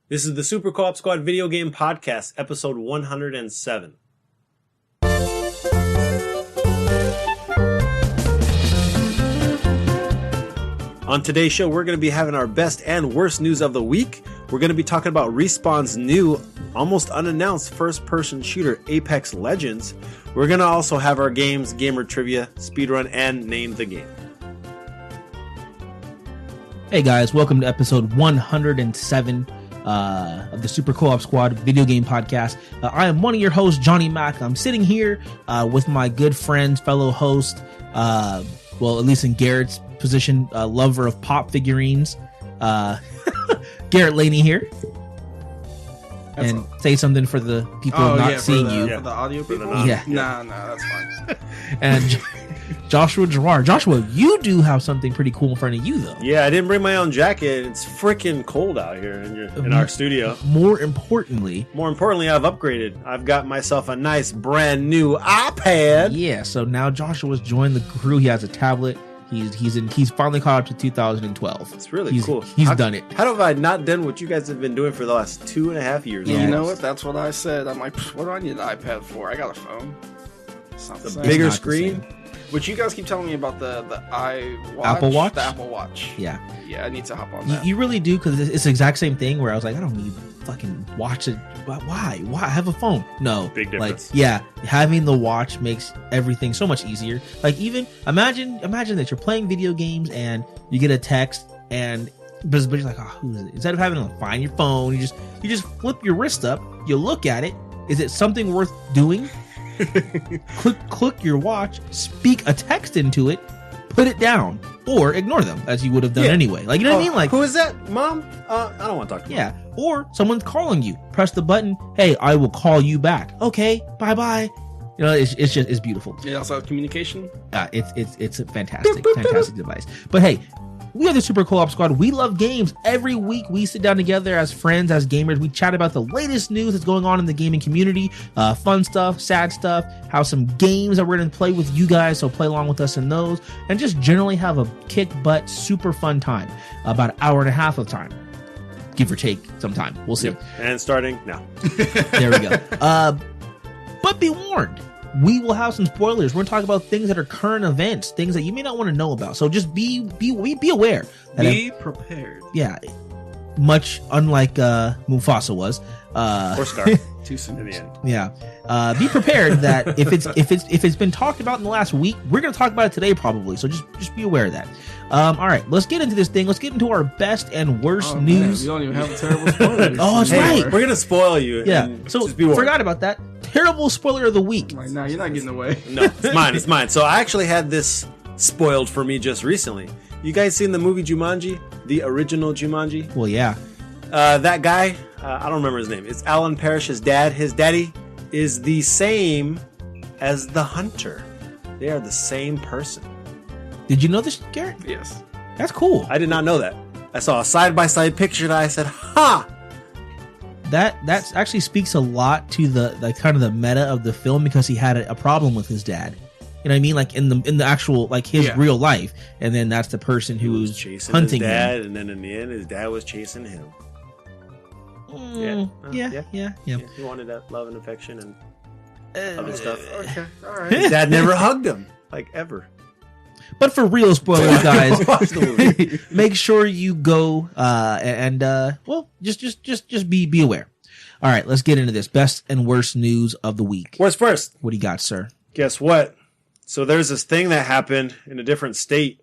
This is the Super Co-op Squad Video Game Podcast, episode 107. On today's show, we're going to be having our best and worst news of the week. We're going to be talking about Respawn's new, almost unannounced first-person shooter, Apex Legends. We're going to also have our games, gamer trivia, speedrun, and name the game. Hey guys, welcome to episode 107 of the Super Co-op Squad Video Game Podcast. I am one of your hosts, Johnny Mack. I'm sitting here with my good friend, fellow host, well, at least in Garrett's position, lover of pop figurines, Garrett Laney here. And say something for the people not seeing you. For the audio people? Nah, that's fine. And Joshua Gerard. Joshua, you do have something pretty cool in front of you, though. Yeah, I didn't bring my own jacket. It's freaking cold out here in our studio. More importantly, I've upgraded. I've got myself a nice brand new iPad. Yeah, so now Joshua's joined the crew. He has a tablet. He's finally caught up to 2012. It's really cool. He's done it. How have I not done what you guys have been doing for the last 2.5 years? Yeah. You know what? That's what I said. I'm like, what do I need an iPad for? I got a phone. It's not the same. Bigger screen. Which you guys keep telling me about the iWatch. Apple Watch? The Apple Watch. Yeah. Yeah, I need to hop on that. You really do, because it's the exact same thing where I was like, I don't need fucking watch it. Why? I have a phone. No. Big difference. Like, yeah, having the watch makes everything so much easier. Like, even imagine that you're playing video games and you get a text and but you're like, oh, who is it? Instead of having to find your phone, you just flip your wrist up, you look at it. Is it something worth doing? click your watch, speak a text into it, put it down, or ignore them as you would have done anyway. Like, you know what I mean? Like, who is that, Mom? I don't want to talk to you. Yeah, or someone's calling you. Press the button. Hey, I will call you back. Okay, bye. You know, it's beautiful. Yeah, also communication. It's a fantastic device. But hey, we are the Super Co-op Squad. We love games. Every week we sit down together as friends, as gamers. We chat about the latest news that's going on in the gaming community. Fun stuff, sad stuff, how some games that we're going to play with you guys, so play along with us in those. And just generally have a kick-butt, super fun time. About an hour and a half of time. Give or take some time. We'll see. Yep. And starting now. There we go. But be warned. We will have some spoilers. We're going to talk about things that are current events, things that you may not want to know about. So just be aware. Be prepared. Yeah. Much unlike Mufasa was. Or Scar. Too soon in the end. Yeah. Be prepared that if it's been talked about in the last week, we're going to talk about it today probably. So just be aware of that. All right, let's get into this thing. Let's get into our best and worst news. Man, we don't even have a terrible spoiler. Oh, that's right. We're going to spoil you. Yeah. So forgot about that. Terrible spoiler of the week. Like, nah, you're not getting away. No, it's mine. So I actually had this spoiled for me just recently. You guys seen the movie Jumanji? The original Jumanji? Well, yeah. That guy, I don't remember his name. It's Alan Parrish's dad. His daddy is the same as the hunter. They are the same person. Did you know this, Garrett? Yes. That's cool. I did not know that. I saw a side-by-side picture and I said, ha! That actually speaks a lot to the kind of the meta of the film, because he had a problem with his dad. You know what I mean? Like in the actual, like his real life, and then that's the person who's chasing hunting his dad, him. and then in the end, his dad was chasing him. Yeah. He wanted that love and affection and other stuff. Okay, all right. His dad never hugged him, like ever. But for real spoilers, guys, make sure you go just be aware. All right, let's get into this best and worst news of the week. What's first? What do you got, sir? Guess what? So there's this thing that happened in a different state,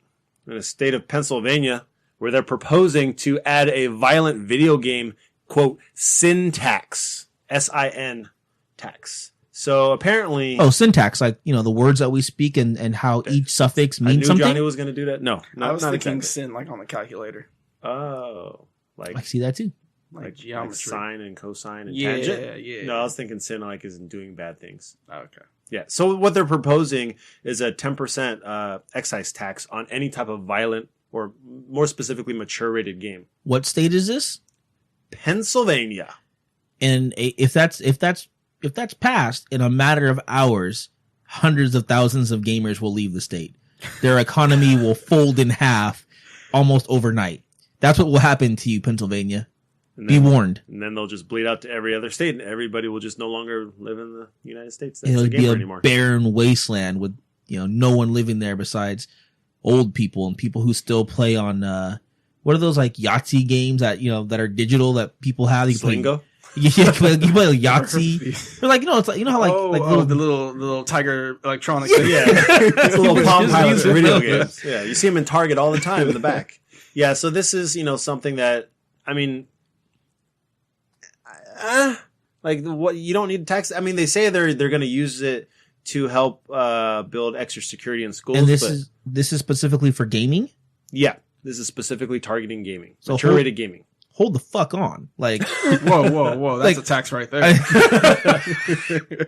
in a state of Pennsylvania, where they're proposing to add a violent video game, quote, sin tax, S-I-N tax. So apparently... Oh, syntax, like, you know, the words that we speak and how each suffix means something? I knew Johnny was going to do that. No, I was thinking exactly. sin, like on the calculator. Oh. I see that too. Like geometry. Like sine and cosine and Yeah. tangent? No, I was thinking sin like isn't doing bad things. Okay. Yeah, so what they're proposing is a 10% excise tax on any type of violent, or more specifically, mature-rated game. What state is this? Pennsylvania. And if that's passed, in a matter of hours, hundreds of thousands of gamers will leave the state. Their economy will fold in half almost overnight. That's what will happen to you, Pennsylvania. Be warned. And then they'll just bleed out to every other state, and everybody will just no longer live in the United States. That's It'll a be gamer a anymore. barren wasteland with no one living there besides old people and people who still play on what are those like Yahtzee games that that are digital that people have? You can Slingo? play, you play Yahtzee. They're like it's like how like the little Tiger electronics. Yeah, it's a little Palm Pilot for video games. Yeah, you see them in Target all the time in the back. Yeah, so this is something that like what you don't need tax. I mean, they say they're going to use it to help build extra security in schools. And this is specifically for gaming. Yeah, this is specifically targeting gaming, So mature rated gaming. Hold the fuck on, like Whoa! That's a tax right there.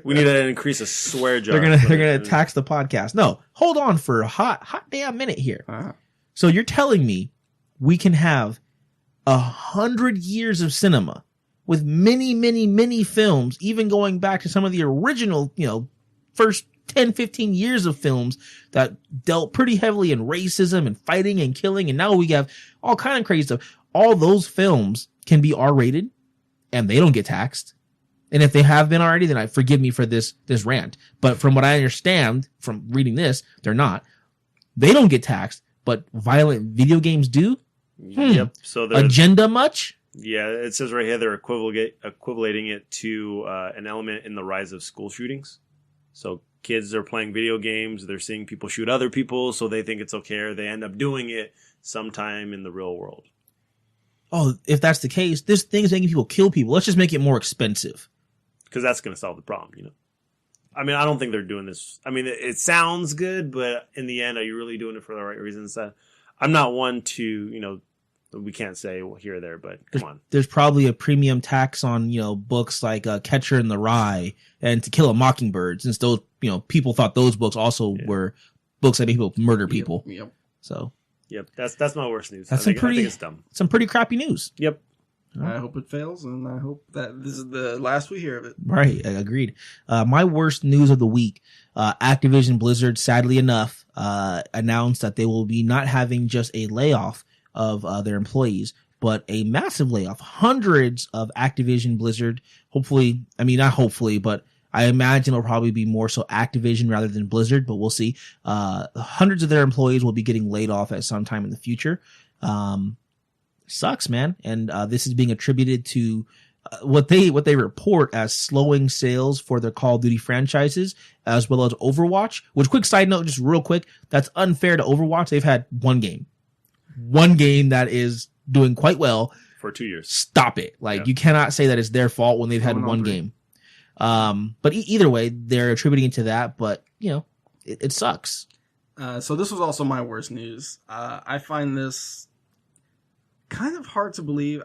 We need to increase a swear jar. they're gonna tax the podcast. No, hold on for a hot damn minute here. Uh-huh. So you're telling me we can have 100 years of cinema with many films, even going back to some of the original, first 10, 15 years of films that dealt pretty heavily in racism and fighting and killing. And now we have all kind of crazy stuff. All those films can be R-rated and they don't get taxed. And if they have been already, then forgive me for this rant. But from what I understand from reading this, they're not. They don't get taxed, but violent video games do. Yep. So Agenda much? Yeah, it says right here they're equivalating it to an element in the rise of school shootings. So kids are playing video games, they're seeing people shoot other people, so they think it's okay, or they end up doing it sometime in the real world. Oh, if that's the case, this thing's making people kill people. Let's just make it more expensive. Because that's going to solve the problem, I mean, I don't think they're doing this. I mean, it sounds good, but in the end, are you really doing it for the right reasons? I'm not one to, we can't say here or there, but come on. There's probably a premium tax on, books like Catcher in the Rye and To Kill a Mockingbird, since those, people thought those books also were books that make people murder people. Yep. So. Yep, that's my worst news. That's I think it's dumb. Some pretty crappy news. Yep. I hope it fails, and I hope that this is the last we hear of it. Right, agreed. My worst news of the week, Activision Blizzard, sadly enough, announced that they will be not having just a layoff of their employees, but a massive layoff. Hundreds of Activision Blizzard, not hopefully, but I imagine it'll probably be more so Activision rather than Blizzard, but we'll see. Hundreds of their employees will be getting laid off at some time in the future. Sucks, man. And this is being attributed to what they report as slowing sales for their Call of Duty franchises, as well as Overwatch. Which, quick side note, just real quick, that's unfair to Overwatch. They've had one game that is doing quite well for 2 years. Stop it! You cannot say that it's their fault when they've had one game. But either way, they're attributing it to that. But it sucks. So this was also my worst news. I find this kind of hard to believe.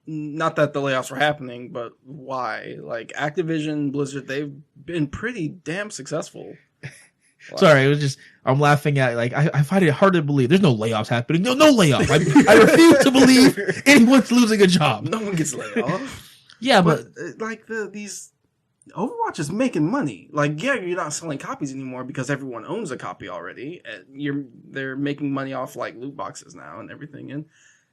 Not that the layoffs were happening, but why? Like Activision, Blizzard, they've been pretty damn successful. Sorry, it was just I'm laughing at I find it hard to believe. There's no layoffs happening. No layoff. I refuse to believe anyone's losing a job. No one gets laid off. Yeah, but these Overwatch is making money. You're not selling copies anymore because everyone owns a copy already. They're making money off loot boxes now and everything, and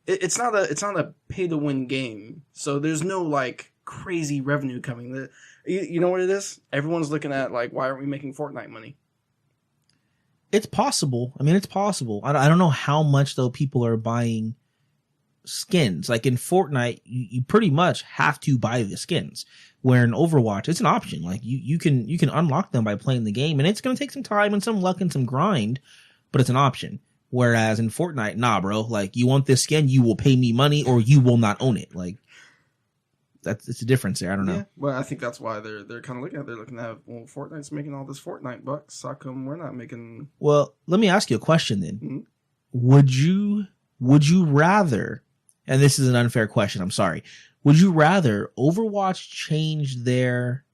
it's not a pay to win game. So there's no crazy revenue coming. You know what it is? Everyone's looking at why aren't we making Fortnite money? It's possible. I mean, it's possible. I don't know how much though people are buying skins. Like in Fortnite, you pretty much have to buy the skins. Where in Overwatch, it's an option. You can unlock them by playing the game, and it's going to take some time and some luck and some grind, but it's an option. Whereas in Fortnite, nah, bro. You want this skin, you will pay me money, or you will not own it. It's a difference there. I don't know. Yeah, well, I think that's why they're kind of looking at. They're looking at, well, Fortnite's making all this Fortnite bucks. How come we're not making? Well, let me ask you a question then. Mm-hmm. Would you rather? And this is an unfair question. I'm sorry. Would you rather Overwatch change their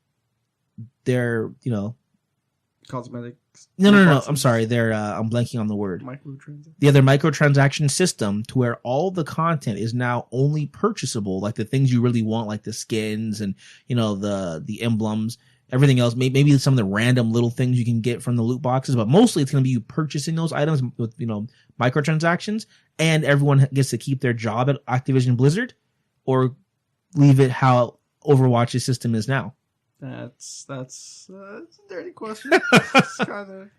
cosmetics? No. I'm sorry. I'm blanking on the word. Microtransaction. The other microtransaction system to where all the content is now only purchasable, like the things you really want, like the skins and the emblems, everything else. Maybe some of the random little things you can get from the loot boxes, but mostly it's going to be you purchasing those items with microtransactions, and everyone gets to keep their job at Activision Blizzard. or leave it how Overwatch's system is now? That's a dirty question. It's kind of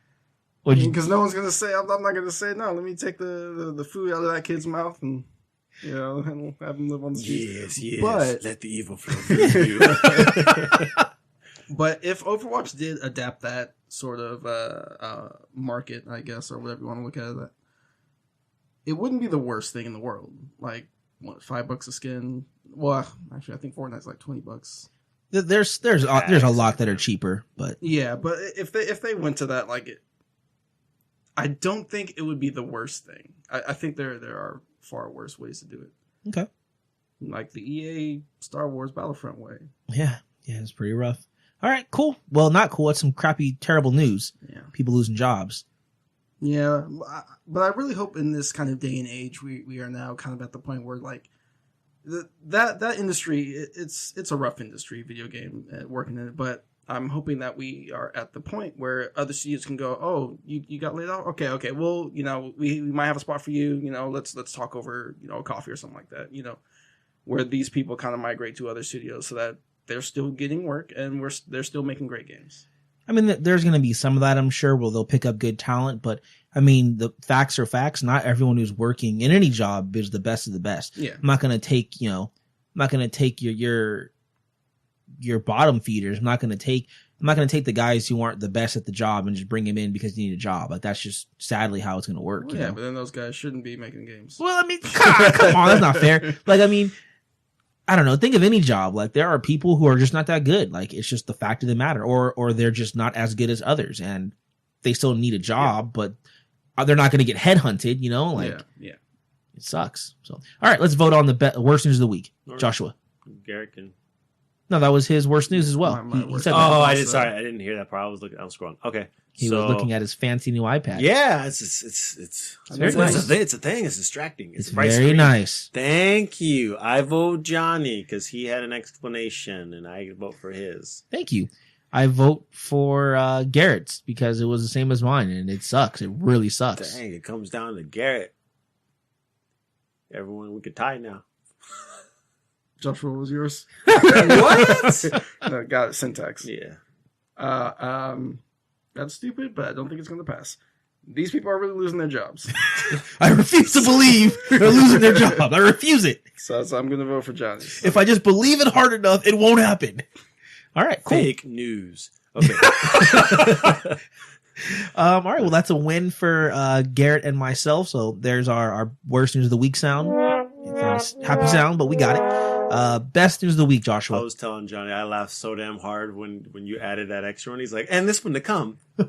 because no one's gonna say. I'm not gonna say no. Let me take the food out of that kid's mouth and and have him live on the streets. Yes, but let the evil flow through you. But if Overwatch did adapt that sort of market, I guess, or whatever you want to look at it, it wouldn't be the worst thing in the world. Like what, $5 a skin? Well, actually, I think Fortnite's like $20. There's a lot that are cheaper, but yeah, but if they went to that, like I don't think it would be the worst thing. I think there are far worse ways to do it. Okay, like the EA Star Wars Battlefront way. Yeah, it's pretty rough. All right, cool. Well, not cool. It's some crappy, terrible news. Yeah, people losing jobs. Yeah, but I really hope in this kind of day and age, we are now kind of at the point where like that industry, it's a rough industry, video game, working in it. But I'm hoping that we are at the point where other studios can go, oh, you got laid off? Okay. Well, we might have a spot for you. Let's talk over coffee or something like that. Where these people kind of migrate to other studios so that they're still getting work and they're still making great games. I mean, there's going to be some of that, I'm sure, where they'll pick up good talent. But, I mean, the facts are facts. Not everyone who's working in any job is the best of the best. Yeah. I'm not going to take your bottom feeders. I'm not going to take the guys who aren't the best at the job and just bring them in because you need a job. Like, that's just sadly how it's going to work. Well, but then those guys shouldn't be making games. Well, I mean, come on, that's not fair. Like, I mean, I don't know. Think of any job. Like, there are people who are just not that good. Like, it's just the fact of the matter, or they're just not as good as others, and they still need a job, but they're not going to get headhunted. Yeah. It sucks. So, all right, let's vote on the worst news of the week. Joshua. Garrett can. No, that was his worst news as well. He said that. I did. Sorry, I didn't hear that part. I was scrolling. Okay. He was looking at his fancy new iPad. Yeah, it's very nice. It's a thing. It's distracting. It's very nice. Thank you. I vote Johnny because he had an explanation, and I vote for his. Thank you. I vote for Garrett's because it was the same as mine, and it sucks. It really sucks. Dang, it comes down to Garrett. Everyone, we could tie now. Joshua, what was yours? What? No, got it. Syntax. Yeah. That's stupid, but I don't think it's going to pass. These people are really losing their jobs. I refuse to believe they're losing their job. I refuse it. So I'm going to vote for Johnny. So. If I just believe it hard enough, it won't happen. All right, cool. Fake news. Okay. All right, well, that's a win for Garrett and myself. So there's our worst news of the week sound. It's a happy sound, but we got it. Best news of the week, Joshua. I was telling Johnny, I laughed so damn hard when you added that extra one. He's like, and this one to come. I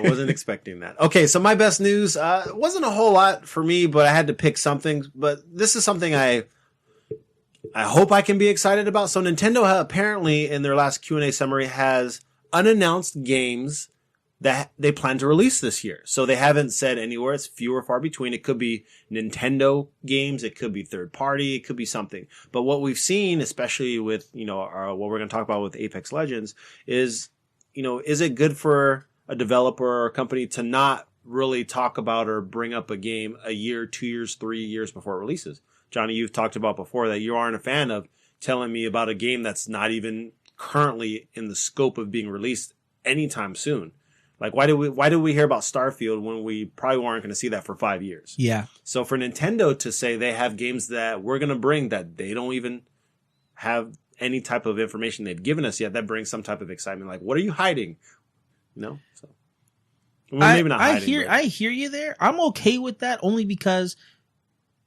wasn't expecting that. Okay, so my best news wasn't a whole lot for me, but I had to pick something. But this is something I hope I can be excited about. So Nintendo apparently in their last Q&A summary has unannounced games that they plan to release this year. So they haven't said anywhere. It's few or far between. It could be Nintendo games. It could be third party. It could be something. But what we've seen, especially with, what we're going to talk about with Apex Legends is, is it good for a developer or a company to not really talk about or bring up a game a year, 2 years, 3 years before it releases? Johnny, you've talked about before that you aren't a fan of telling me about a game that's not even currently in the scope of being released anytime soon. Like, why do we hear about Starfield when we probably weren't going to see that for 5 years? Yeah. So for Nintendo to say they have games that we're going to bring that they don't even have any type of information they've given us yet, that brings some type of excitement. Like, what are you hiding? So well, maybe not hiding. I hear you there. I'm okay with that only because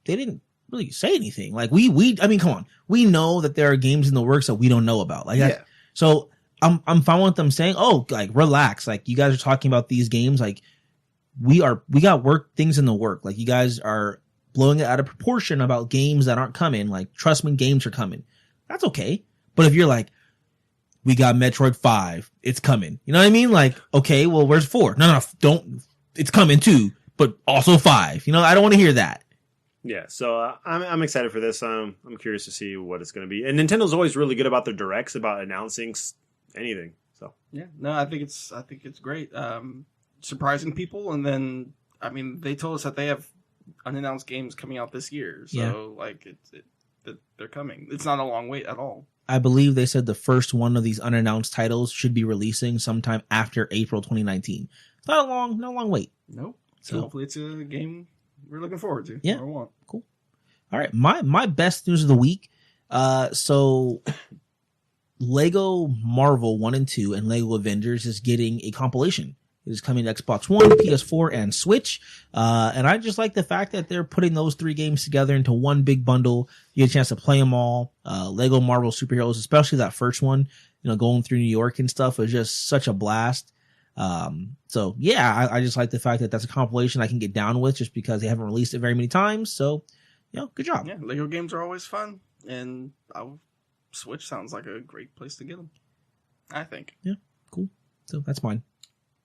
they didn't really say anything. Like I mean, come on. We know that there are games in the works that we don't know about. Like, yeah. So I'm fine with them saying, oh, like, relax. Like, you guys are talking about these games. Like, we got things in the work. Like, you guys are blowing it out of proportion about games that aren't coming. Like, trust me, games are coming. That's okay. But if you're like, we got Metroid 5, it's coming. You know what I mean? Like, okay, well, where's 4? No, don't. It's coming too, but also 5. I don't want to hear that. Yeah, so I'm excited for this. I'm curious to see what it's going to be. And Nintendo's always really good about their directs, about announcing anything. So yeah, no, I think it's great. Surprising people, and then I mean, they told us that they have unannounced games coming out this year. So like they're coming. It's not a long wait at all. I believe they said the first one of these unannounced titles should be releasing sometime after April 2019. It's not a long wait. Nope. So hopefully it's a game we're looking forward to. Yeah. Or want. Cool. All right. My best news of the week. So Lego Marvel 1 and 2 and Lego Avengers is getting a compilation. It is coming to Xbox One, PS4, and Switch. And I just like the fact that they're putting those 3 games together into one big bundle. You get a chance to play them all. Lego Marvel Superheroes, especially that first one, going through New York and stuff, was just such a blast. So yeah, I just like the fact that that's a compilation I can get down with just because they haven't released it very many times. So, good job. Yeah, Lego games are always fun. And Switch sounds like a great place to get them, I think. Yeah, cool. So that's mine.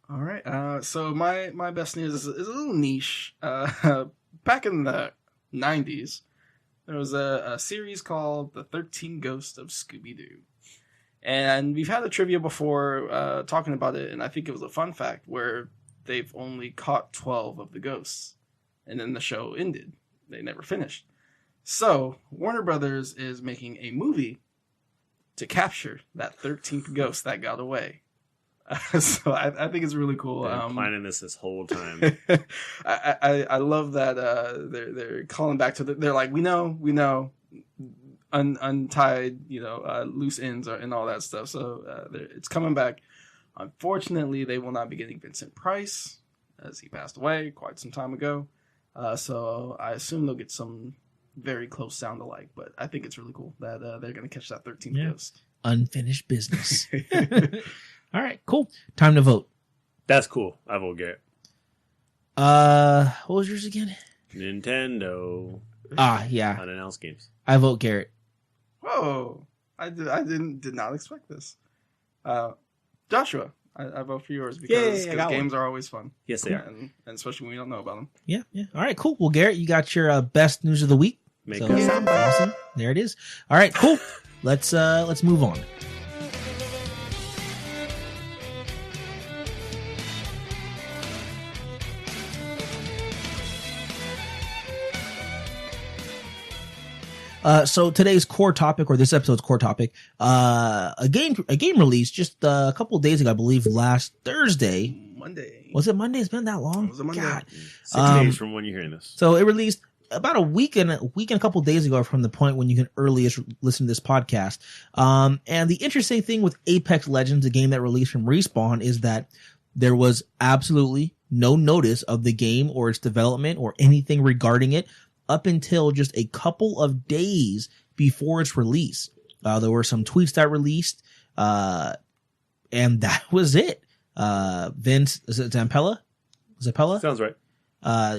All right. So my best news is a little niche. Back in the 90s, there was a series called The 13 Ghosts of Scooby-Doo. And we've had a trivia before talking about it, and I think it was a fun fact where they've only caught 12 of the ghosts. And then the show ended. They never finished. So Warner Brothers is making a movie to capture that 13th ghost that got away. So I think it's really cool. I'm planning this whole time. I love that they're calling back to they're like, we know untied loose ends and all that stuff. So it's coming back. Unfortunately, they will not be getting Vincent Price as he passed away quite some time ago. So I assume they'll get some very close sound alike. But I think it's really cool that they're going to catch that 13th ghost. Unfinished business. All right, cool. Time to vote. That's cool. I vote Garrett. What was yours again? Nintendo. Yeah. Unannounced games. I vote Garrett. Whoa. I did not expect this. Joshua, I vote for yours because games are always fun. Yes, they are. And especially when we don't know about them. Yeah. All right, cool. Well, Garrett, you got your best news of the week. Awesome. There it is. All right, cool. Let's move on. So today's core topic, or this episode's core topic, a game release just a couple of days ago, I believe last Thursday. Monday. Was it Monday? It's been that long? It was a Monday. God. 6 days from when you're hearing this. So it released about a week and a couple of days ago from the point when you can earliest listen to this podcast. And the interesting thing with Apex Legends, a game that released from Respawn, is that there was absolutely no notice of the game or its development or anything regarding it up until just a couple of days before its release. There were some tweets that released, and that was it. Vince, is it Zampella? Sounds right.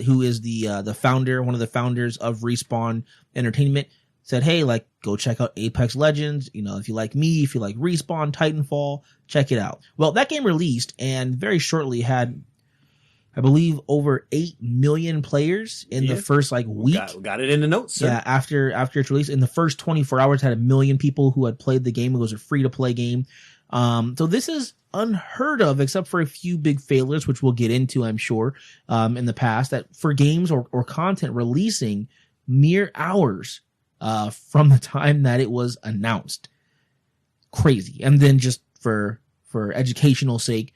Who is the founder, one of the founders of Respawn Entertainment, said, hey, go check out Apex Legends. If you like me, if you like Respawn, Titanfall, check it out. Well, that game released and very shortly had, I believe, over 8 million players in the first week. Got it in the notes, sir. Yeah, after its release, in the first 24 hours, had 1 million people who had played the game. It was a free to play game. So this is unheard of, except for a few big failures, which we'll get into, I'm sure, in the past, that for games or content releasing mere hours from the time that it was announced. Crazy. And then just for educational sake,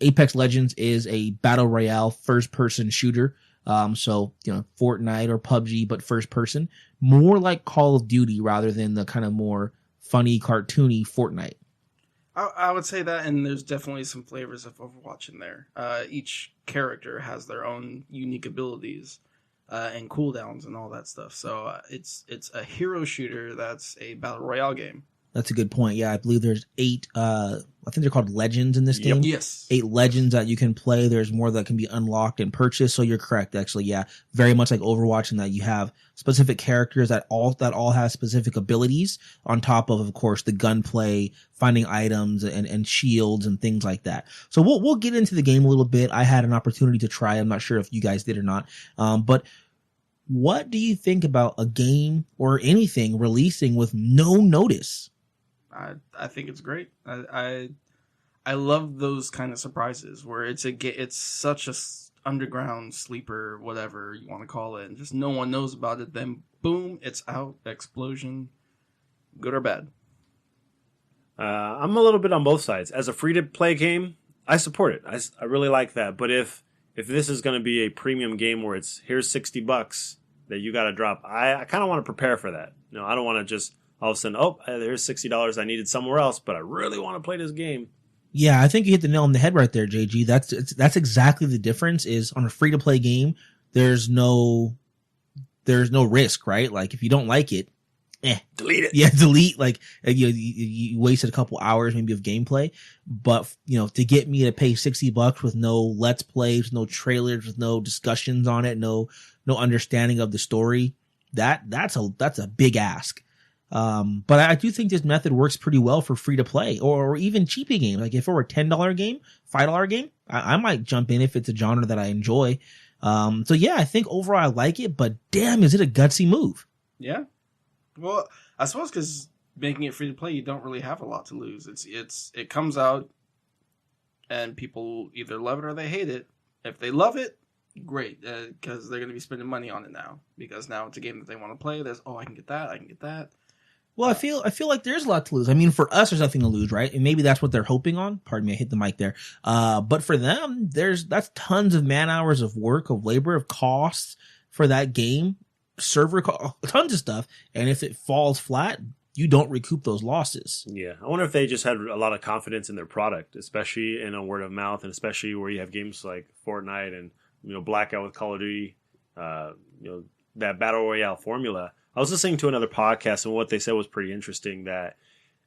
Apex Legends is a battle royale first-person shooter. So, Fortnite or PUBG, but first-person. More like Call of Duty rather than the kind of more funny, cartoony Fortnite. I would say that, and there's definitely some flavors of Overwatch in there. Each character has their own unique abilities and cooldowns and all that stuff. So it's a hero shooter that's a battle royale game. That's a good point. Yeah, I believe there's 8, I think they're called legends in this game. Yes. 8 legends that you can play. There's more that can be unlocked and purchased. So you're correct, actually. Yeah, very much like Overwatch in that you have specific characters that all have specific abilities on top of course, the gunplay, finding items and shields and things like that. So we'll get into the game a little bit. I had an opportunity to try. I'm not sure if you guys did or not. But what do you think about a game or anything releasing with no notice? I think it's great. I love those kind of surprises where it's such underground sleeper, whatever you want to call it, and just no one knows about it, then boom, it's out, explosion, good or bad. I'm a little bit on both sides. As a free-to-play game, I support it. I really like that. But if this is going to be a premium game where it's here's $60 that you got to drop, I kind of want to prepare for that. I don't want to just all of a sudden, there's $60 I needed somewhere else, but I really want to play this game. Yeah, I think you hit the nail on the head right there, JG. That's exactly the difference. Is on a free to play game, there's no risk, right? Like if you don't like it, delete it. Yeah, delete. Like you wasted a couple hours maybe of gameplay, but to get me to pay $60 with no let's plays, no trailers, with no discussions on it, no understanding of the story, that's a big ask. But I do think this method works pretty well for free to play or even cheapy games. Like if it were a $10 game, $5 game, I might jump in if it's a genre that I enjoy. So yeah, I think overall I like it, but damn, is it a gutsy move? Yeah. Well, I suppose because making it free to play, you don't really have a lot to lose. It comes out, and people either love it or they hate it. If they love it, great, because they're going to be spending money on it now. Because now it's a game that they want to play. There's I can get that. Well, I feel like there's a lot to lose. I mean, for us, there's nothing to lose, right? And maybe that's what they're hoping on. Pardon me, I hit the mic there. But for them, that's tons of man hours of work, of labor, of costs for that game. Server tons of stuff, and if it falls flat, you don't recoup those losses. Yeah, I wonder if they just had a lot of confidence in their product, especially in a word of mouth, and especially where you have games like Fortnite and Blackout with Call of Duty, that battle royale formula. I was listening to another podcast, and what they said was pretty interesting. That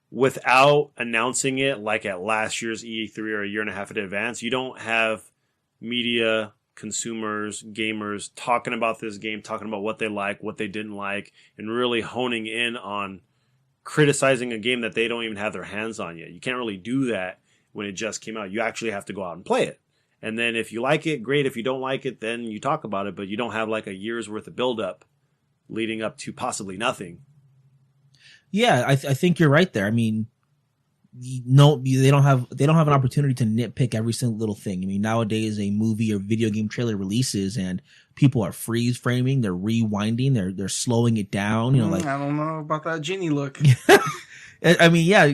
without announcing it, like at last year's E3 or a year and a half in advance, you don't have media, consumers, gamers talking about this game, talking about what they like, what they didn't like, and really honing in on criticizing a game that they don't even have their hands on yet. You can't really do that when it just came out. You actually have to go out and play it. And then if you like it, great. If you don't like it, then you talk about it, but you don't have like a year's worth of build-up leading up to possibly nothing. Yeah, I think you're right there. I mean, they don't have an opportunity to nitpick every single little thing. I mean, nowadays a movie or video game trailer releases and people are freeze framing, they're rewinding, they're slowing it down. I don't know about that genie look. I mean, yeah,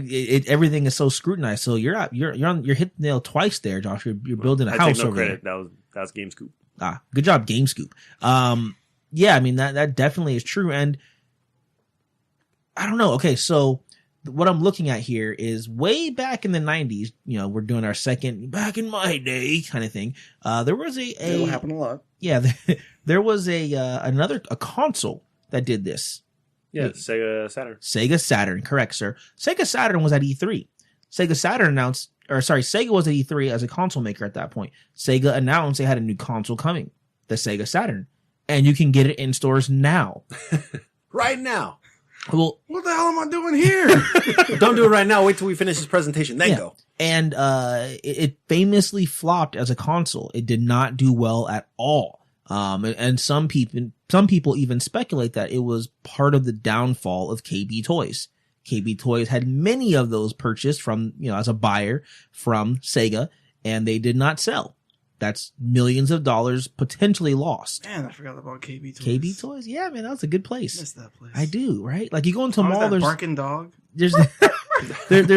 everything is so scrutinized. So you're hitting the nail twice there, Josh. You're building a house. I take no over credit. there. That was Game Scoop. Good job, Game Scoop. Yeah, I mean that definitely is true, and I don't know. Okay, so what I'm looking at here is way back in the 90s, we're doing our second back in my day kind of thing. There was it'll happen a lot. Yeah, there was another console that did this. Yeah, Sega Saturn. Sega Saturn, correct, sir. Sega Saturn was at E3. Sega was at E3 as a console maker at that point. Sega announced they had a new console coming, the Sega Saturn, and you can get it in stores now. Right now. Well, what the hell am I doing here? Don't do it right now. Wait till we finish this presentation. Then go. And it famously flopped as a console. It did not do well at all. And some people even speculate that it was part of the downfall of KB Toys. KB Toys had many of those purchased from, as a buyer from Sega, and they did not sell. That's millions of dollars potentially lost. Man, I forgot about KB Toys. KB Toys? Yeah, man, that was a good place. I miss that place. I do, right? Like you go into a mall, there's barking dog. There's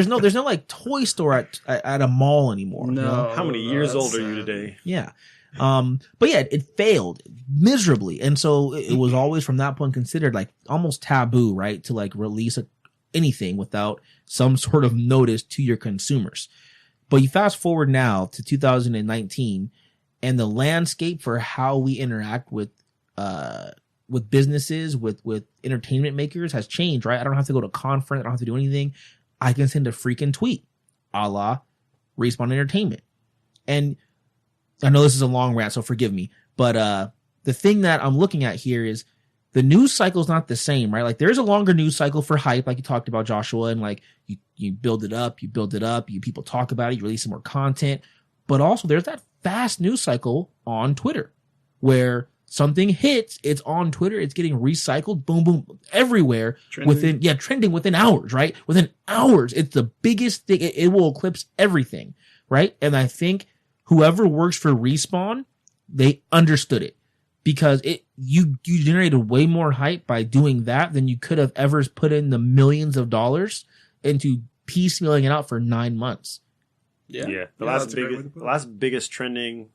no like toy store at a mall anymore. No. How many years old are you today? Yeah. But yeah, it failed miserably. And so it was always from that point considered like almost taboo, right? To like release anything without some sort of notice to your consumers. But you fast forward now to 2019 and the landscape for how we interact with businesses, with entertainment makers has changed, right? I don't have to go to a conference. I don't have to do anything. I can send a freaking tweet a la Respawn Entertainment. And I know this is a long rant, so forgive me. But the thing that I'm looking at here is the news cycle is not the same, right? Like there's a longer news cycle for hype, like you talked about, Joshua, and like you build it up, people talk about it, you release some more content. But also there's that fast news cycle on Twitter where something hits, it's on Twitter, it's getting recycled, boom, boom, everywhere trending within hours, right? Within hours, it's the biggest thing. It will eclipse everything, right? And I think whoever works for Respawn, they understood it because you generated way more hype by doing that than you could have ever put in the millions of dollars into piecemealing it out for 9 months. Yeah. The last biggest trending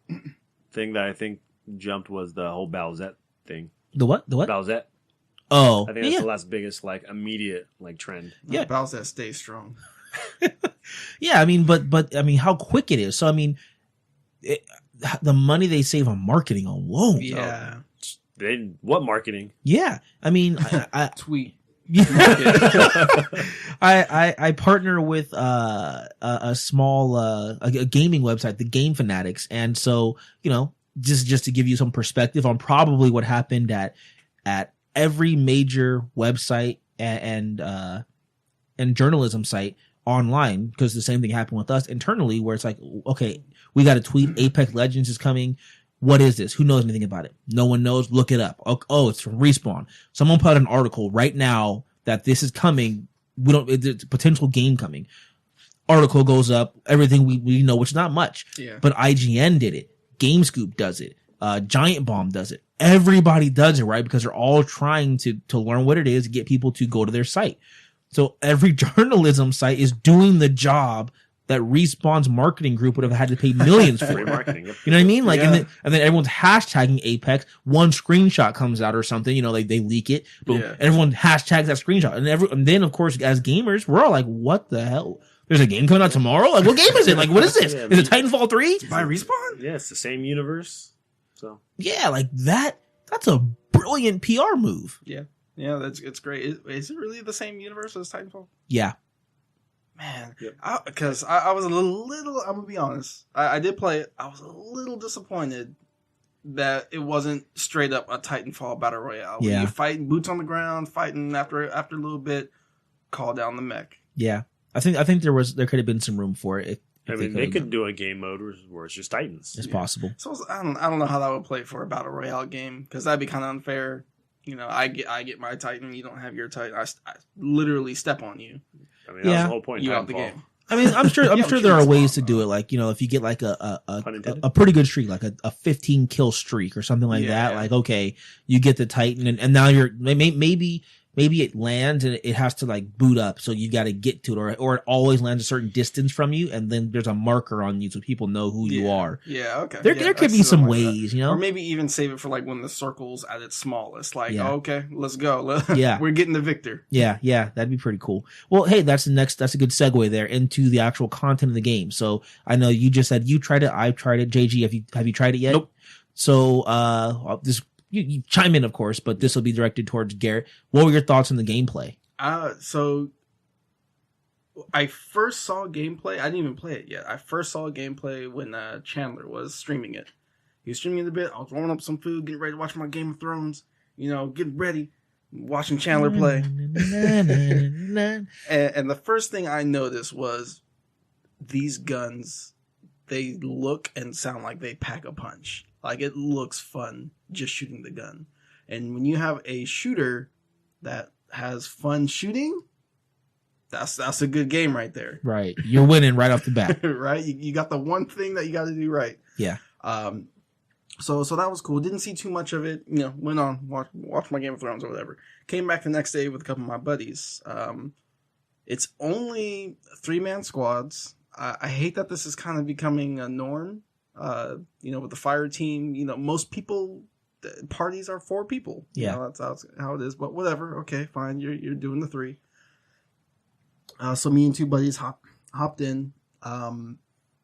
thing that I think jumped was the whole Bowsette thing. The what? Bowsette. Oh, I think that's the last biggest like immediate like trend. Yeah, Bowsette stays strong. Yeah, I mean, but I mean, how quick it is. So I mean, the money they save on marketing alone. Yeah. What marketing? Yeah, I mean, I tweet. I partner with a small a gaming website, the Game Fanatics, and so just to give you some perspective on probably what happened at every major website and journalism site online, because the same thing happened with us internally, where it's like, okay, we got to tweet Apex Legends is coming. What is this? Who knows anything about it? No one knows. Look it up. Oh, it's from Respawn. Someone put out an article right now that this is coming. It's a potential game coming. Article goes up. Everything we know, which is not much. Yeah. But IGN did it. GameScoop does it. Giant Bomb does it. Everybody does it, right? Because they're all trying to learn what it is to get people to go to their site. So every journalism site is doing the job that Respawn's marketing group would have had to pay millions for. Marketing, yep. You know what I mean? Like, Yeah. and then everyone's hashtagging Apex. One screenshot comes out or something. They leak it. Boom. Yeah. Everyone hashtags that screenshot, and then of course, as gamers, we're all like, "What the hell? There's a game coming out tomorrow? Like, what game is it? Like, what is this? Yeah, is it Titanfall 3? By Respawn? Yeah, it's the same universe. So Yeah, like that. That's a brilliant PR move. Yeah. Yeah, it's great. Is it really the same universe as Titanfall? Yeah. Man, Yep. Because I was a little, I'm gonna be honest. I did play it. I was a little disappointed that it wasn't straight up a Titanfall battle royale. Where Yeah. you're fighting boots on the ground, fighting after a little bit, call down the mech. Yeah. I think there could have been some room for it. I mean, they could do a game mode where it's just Titans. It's possible. So I don't know how that would play for a battle royale game, because that'd be kind of unfair. I get my Titan, you don't have your Titan. I literally step on you. I mean, that's the whole point. You Titanfall. out the game. I mean, I'm sure Yeah, there are it's ways fun, to do it. Like, if you get like a Pun intended. pretty good streak, like a 15 kill streak or something like that. Yeah. Like, okay, you get the Titan and now you're maybe it lands and it has to like boot up. So you got to get to it, or it always lands a certain distance from you. And then there's a marker on you so people know who you are. Yeah. Okay. There could be some ways, or maybe even save it for like when the circle's at its smallest. Like, Yeah. okay, let's go. Yeah. We're getting the victor. Yeah, that'd be pretty cool. Well, hey, that's a good segue there into the actual content of the game. So I know you just said you tried it, I've tried it. JG, have you tried it yet? Nope. So you chime in, of course, but this will be directed towards Garrett. What were your thoughts on the gameplay? So I first saw gameplay. I didn't even play it yet. I first saw gameplay when Chandler was streaming it. He was streaming it a bit. I was rolling up some food, getting ready to watch my Game of Thrones. Getting ready, watching Chandler play. And the first thing I noticed was these guns, they look and sound like they pack a punch. Like, it looks fun just shooting the gun. And when you have a shooter that has fun shooting, that's a good game right there. Right. You're winning right off the bat. Right? You got the one thing that you got to do right. Yeah. So that was cool. Didn't see too much of it. Went on, watched my Game of Thrones or whatever. Came back the next day with a couple of my buddies. It's only 3-man squads. I hate that this is kind of becoming a norm. With the fire team, most people, parties are 4 people. Yeah. That's how it is. But whatever. Okay, fine. You're doing the 3. So me and 2 buddies hopped in.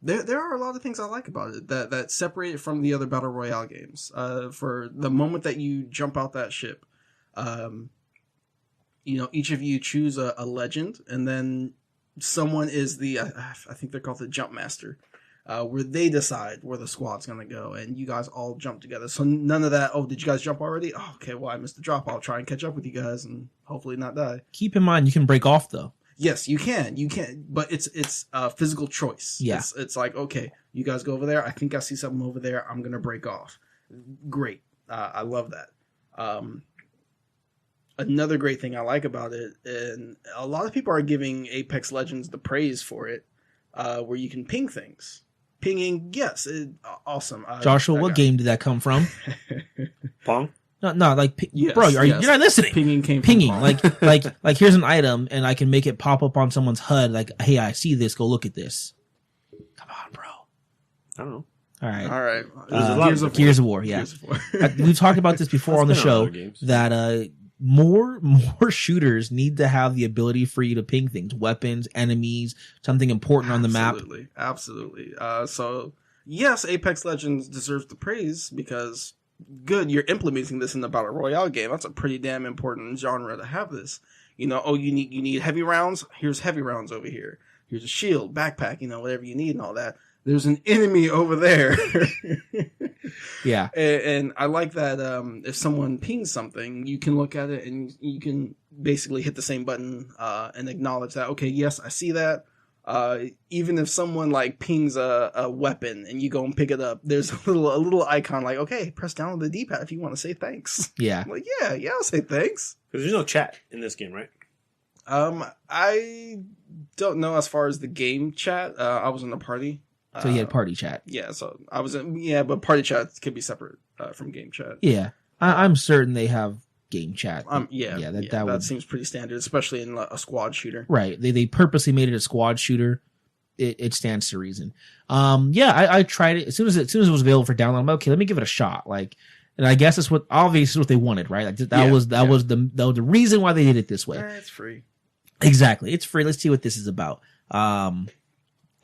There are a lot of things I like about it that separate it from the other battle royale games. For the moment that you jump out that ship, each of you choose a legend, and then someone is I think they're called the jump master. Where they decide where the squad's going to go, and you guys all jump together. So none of that, oh, did you guys jump already? Oh, okay, well, I missed the drop. I'll try and catch up with you guys and hopefully not die. Keep in mind, you can break off, though. Yes, you can, but it's a physical choice. Yeah. It's like, okay, you guys go over there. I think I see something over there. I'm going to break off. Great. I love that. Another great thing I like about it, and a lot of people are giving Apex Legends the praise for it, where you can ping things. Pinging, yes, awesome. Joshua, what game did that come from? Pong? No, like, Yes, bro, you're not listening. Pinging came from Pinging, Pong. like here's an item, and I can make it pop up on someone's HUD. Like, hey, I see this. Go look at this. Come on, bro. I don't know. All right. All right. Gears of War. Yeah, Gears of War. we've talked about this before on the That's been on show other games. that more shooters need to have the ability for you to ping things, weapons, enemies, something important on the map. Absolutely. So yes, Apex Legends deserves the praise because good, you're implementing this in the battle royale game. That's a pretty damn important genre to have this. You need heavy rounds. Here's heavy rounds over here. Here's a shield, backpack, whatever you need and all that. There's an enemy over there. Yeah. And I like that if someone pings something, you can look at it and you can basically hit the same button and acknowledge that, okay, yes, I see that. Even if someone like pings a weapon and you go and pick it up, there's a little icon like, okay, press down on the D-pad if you want to say thanks. Yeah. I'm like, yeah, I'll say thanks. Because there's no chat in this game, right? I don't know as far as the game chat. I was in the party. So you had party chat. Yeah, so I was but party chat could be separate from game chat. Yeah. I'm certain they have game chat. That seems pretty standard, especially in a squad shooter. Right. They purposely made it a squad shooter. It stands to reason. I tried it as soon as it was available for download. I'm like, okay, let me give it a shot. Like, and I guess that's what they wanted, right? Like that was the reason why they did it this way. It's free. Exactly. It's free. Let's see what this is about.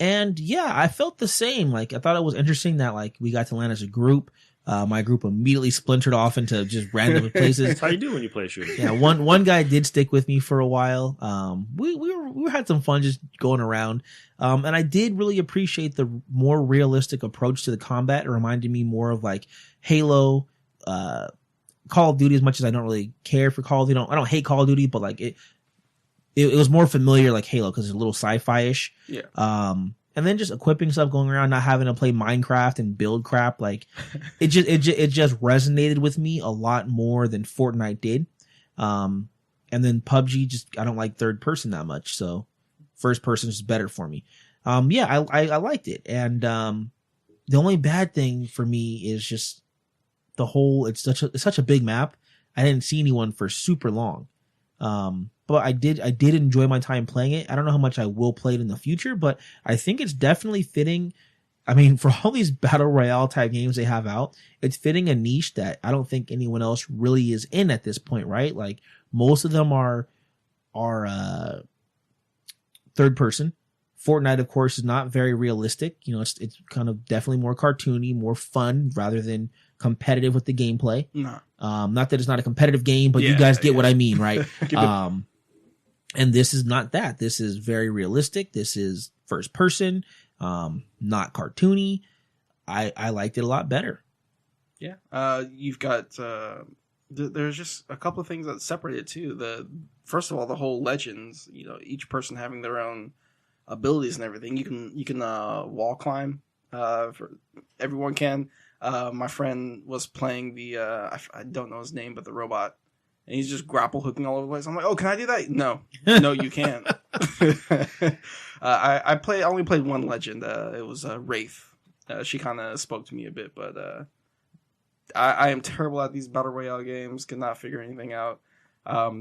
And yeah, I felt the same. Like, I thought it was interesting that like we got to land as a group. My group immediately splintered off into just random places. That's how you do when you play a shooter. Yeah, one guy did stick with me for a while. We had some fun just going around. And I did really appreciate the more realistic approach to the combat. It reminded me more of like Halo, Call of Duty, as much as I don't really care for Call of Duty. I don't hate Call of Duty, but like it was more familiar like Halo because it's a little sci-fi-ish. Yeah. And then just equipping stuff, going around, not having to play Minecraft and build crap. Like it just resonated with me a lot more than Fortnite did. And then PUBG, I don't like third person that much. So first person is better for me. I liked it. And, the only bad thing for me is just the whole, it's such a big map. I didn't see anyone for super long. But I did enjoy my time playing it. I don't know how much I will play it in the future, but I think it's definitely fitting. I mean, for all these battle royale type games they have out, it's fitting a niche that I don't think anyone else really is in at this point, right? Like most of them are third person. Fortnite, of course, is not very realistic. It's kind of definitely more cartoony, more fun rather than competitive with the gameplay. No. Not that it's not a competitive game, but you guys get what I mean, right? And this is not that. This is very realistic. This is first person, not cartoony. I liked it a lot better. Yeah. You've got there's just a couple of things that separate it too. First of all, the whole legends. Each person having their own abilities and everything. You can wall climb. Everyone can. My friend was playing the I don't know his name, but the robot, and he's just grapple hooking all over the place. I'm like, oh, can I do that? No, you can't. I only played one legend. It was Wraith. She kind of spoke to me a bit, but I am terrible at these battle royale games. Cannot figure anything out.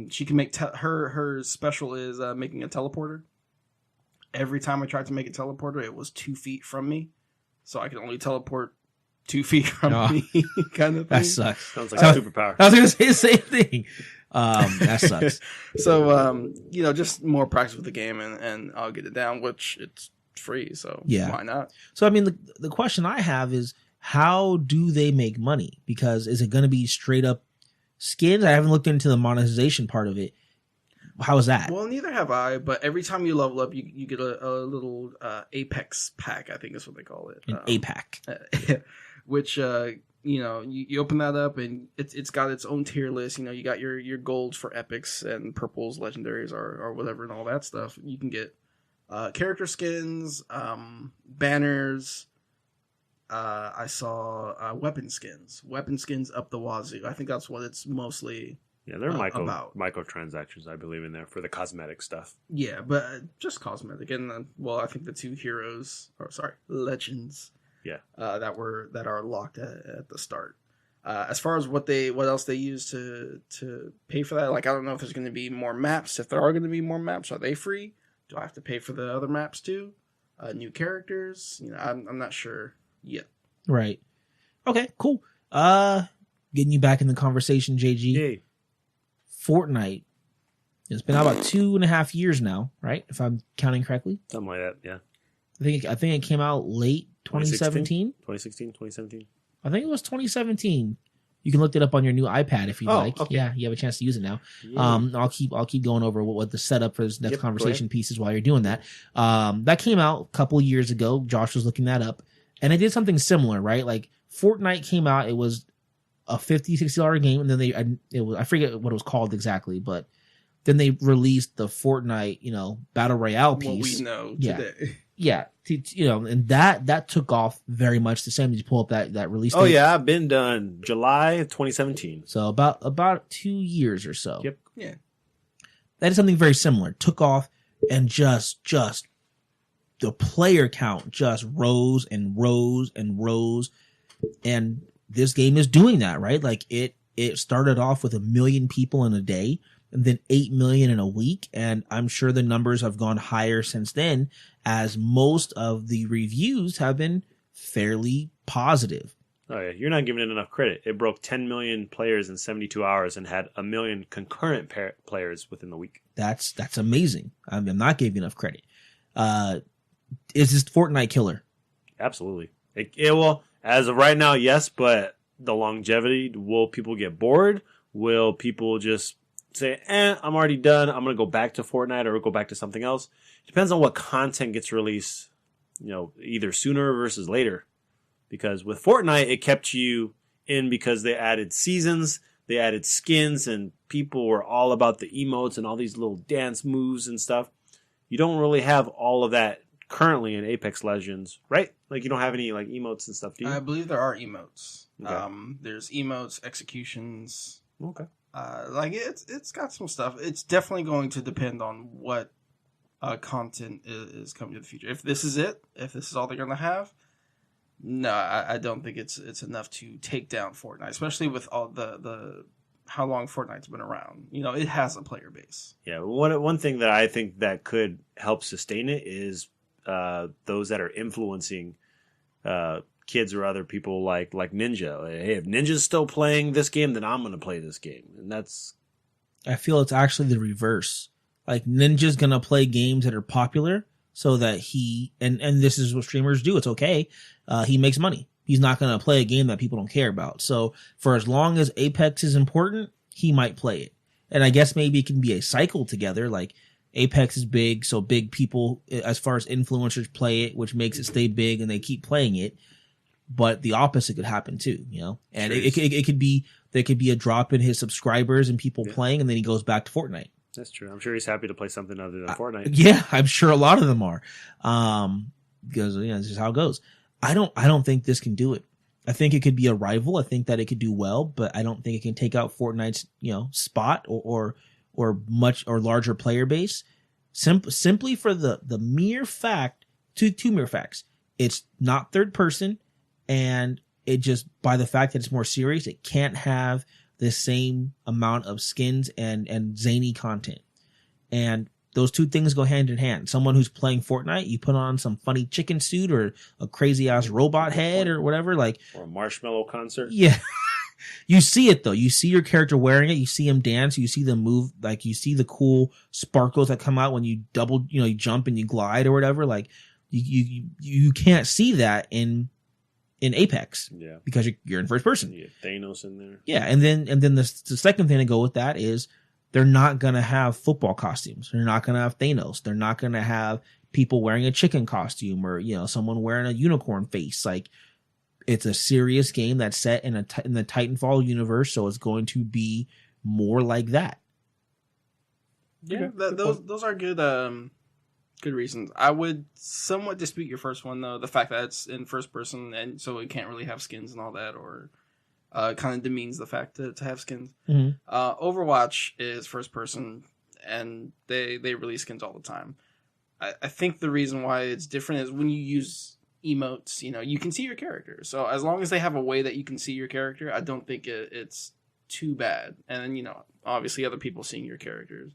She can make her special is making a teleporter. Every time I tried to make a teleporter, it was 2 feet from me, so I could only teleport 2 feet from me, kind of thing. That sucks. Sounds like a superpower. I was going to say the same thing. That sucks. So, just more practice with the game, and I'll get it down, which it's free, so why not? So, I mean, the question I have is, how do they make money? Because is it going to be straight up skins? I haven't looked into the monetization part of it. How is that? Well, neither have I, but every time you level up, you get a little Apex pack, I think is what they call it. An APAC. Which, you open that up and it's got its own tier list. You got your golds for epics and purples, legendaries, or whatever, and all that stuff. You can get character skins, banners. I saw weapon skins up the wazoo. I think that's what it's mostly. Yeah, they're microtransactions, I believe, in there for the cosmetic stuff. Yeah, but just cosmetic. And, I think the two legends that are locked at the start. As far as what else they use to pay for that, like I don't know if there's going to be more maps. If there are going to be more maps, are they free? Do I have to pay for the other maps too? New characters? I'm not sure yet. Right. Okay. Cool. Getting you back in the conversation, JG. Yay. Fortnite. It's been out about 2.5 years now, right? If I'm counting correctly. Something like that. Yeah. I think it came out late 2017. 2016, 2017. I think it was 2017. You can look it up on your new iPad if you'd like. Okay. Yeah, you have a chance to use it now. Yeah. I'll keep going over what the setup for this next conversation piece is while you're doing that. That came out a couple years ago. Josh was looking that up, and it did something similar, right? Like Fortnite came out, it was a $50-$60 game, and then I forget what it was called exactly, but then they released the Fortnite, battle royale piece. What we know today. Yeah, and that took off very much the same. Did you pull up that release date? Oh yeah, I've been done July of 2017. So about 2 years or so. Yep. Yeah. That is something very similar. Took off and just the player count just rose and rose and rose. And this game is doing that, right? Like it started off with 1 million people in a day and then 8 million in a week. And I'm sure the numbers have gone higher since then, as most of the reviews have been fairly positive. Oh yeah, you're not giving it enough credit. It broke 10 million players in 72 hours and had 1 million concurrent players within the week. That's amazing. I'm not giving enough credit. Is this Fortnite killer? Absolutely. It will, as of right now, yes, but the longevity, will people get bored? Will people just say, I'm already done, I'm going to go back to Fortnite or go back to something else? Depends on what content gets released, either sooner versus later. Because with Fortnite, it kept you in because they added seasons, they added skins, and people were all about the emotes and all these little dance moves and stuff. You don't really have all of that currently in Apex Legends, right? Like you don't have any like emotes and stuff, do you? I believe there are emotes. Okay. There's emotes, executions. Okay. Like it's got some stuff. It's definitely going to depend on what content is coming to the future. If this is it, if this is all they're going to have, no, I don't think it's enough to take down Fortnite, especially with all the how long Fortnite's been around. It has a player base. Yeah, one thing that I think that could help sustain it is those that are influencing kids or other people like Ninja. Hey, if Ninja's still playing this game, then I'm going to play this game. And that's... I feel it's actually the reverse. Like Ninja's going to play games that are popular so that he, and this is what streamers do. It's okay. He makes money. He's not going to play a game that people don't care about. So for as long as Apex is important, he might play it. And I guess maybe it can be a cycle together. Like Apex is big, so big people, as far as influencers, play it, which makes it stay big and they keep playing it. But the opposite could happen too, and sure. it could be, there could be a drop in his subscribers and people playing, and then he goes back to Fortnite. That's true. I'm sure he's happy to play something other than Fortnite. Yeah, I'm sure a lot of them are. Because this is how it goes. I don't think this can do it. I think it could be a rival. I think that it could do well, but I don't think it can take out Fortnite's, spot or much or larger player base. Simply for the mere fact, two mere facts. It's not third person, and it just, by the fact that it's more serious, it can't have the same amount of skins and zany content. And those two things go hand in hand. Someone who's playing Fortnite, you put on some funny chicken suit or a crazy ass robot head or whatever, or a marshmallow concert. Yeah. You see it though. You see your character wearing it. You see him dance. You see them move. Like you see the cool sparkles that come out when you you jump and you glide or whatever. Like you can't see that in Apex. Yeah. Because you're in first person. Yeah, Thanos in there. Yeah, and then the second thing to go with that is they're not gonna have football costumes. They're not gonna have Thanos. They're not gonna have people wearing a chicken costume or someone wearing a unicorn face. Like it's a serious game that's set in in the Titanfall universe, so it's going to be more like that. Yeah, those are good. Good reasons. I would somewhat dispute your first one though. The fact that it's in first person and so it can't really have skins and all that, or kind of demeans the fact to have skins. Mm-hmm. Overwatch is first person and they release skins all the time. I think the reason why it's different is when you use emotes, you can see your character. So as long as they have a way that you can see your character, I don't think it's too bad. And then, obviously other people seeing your characters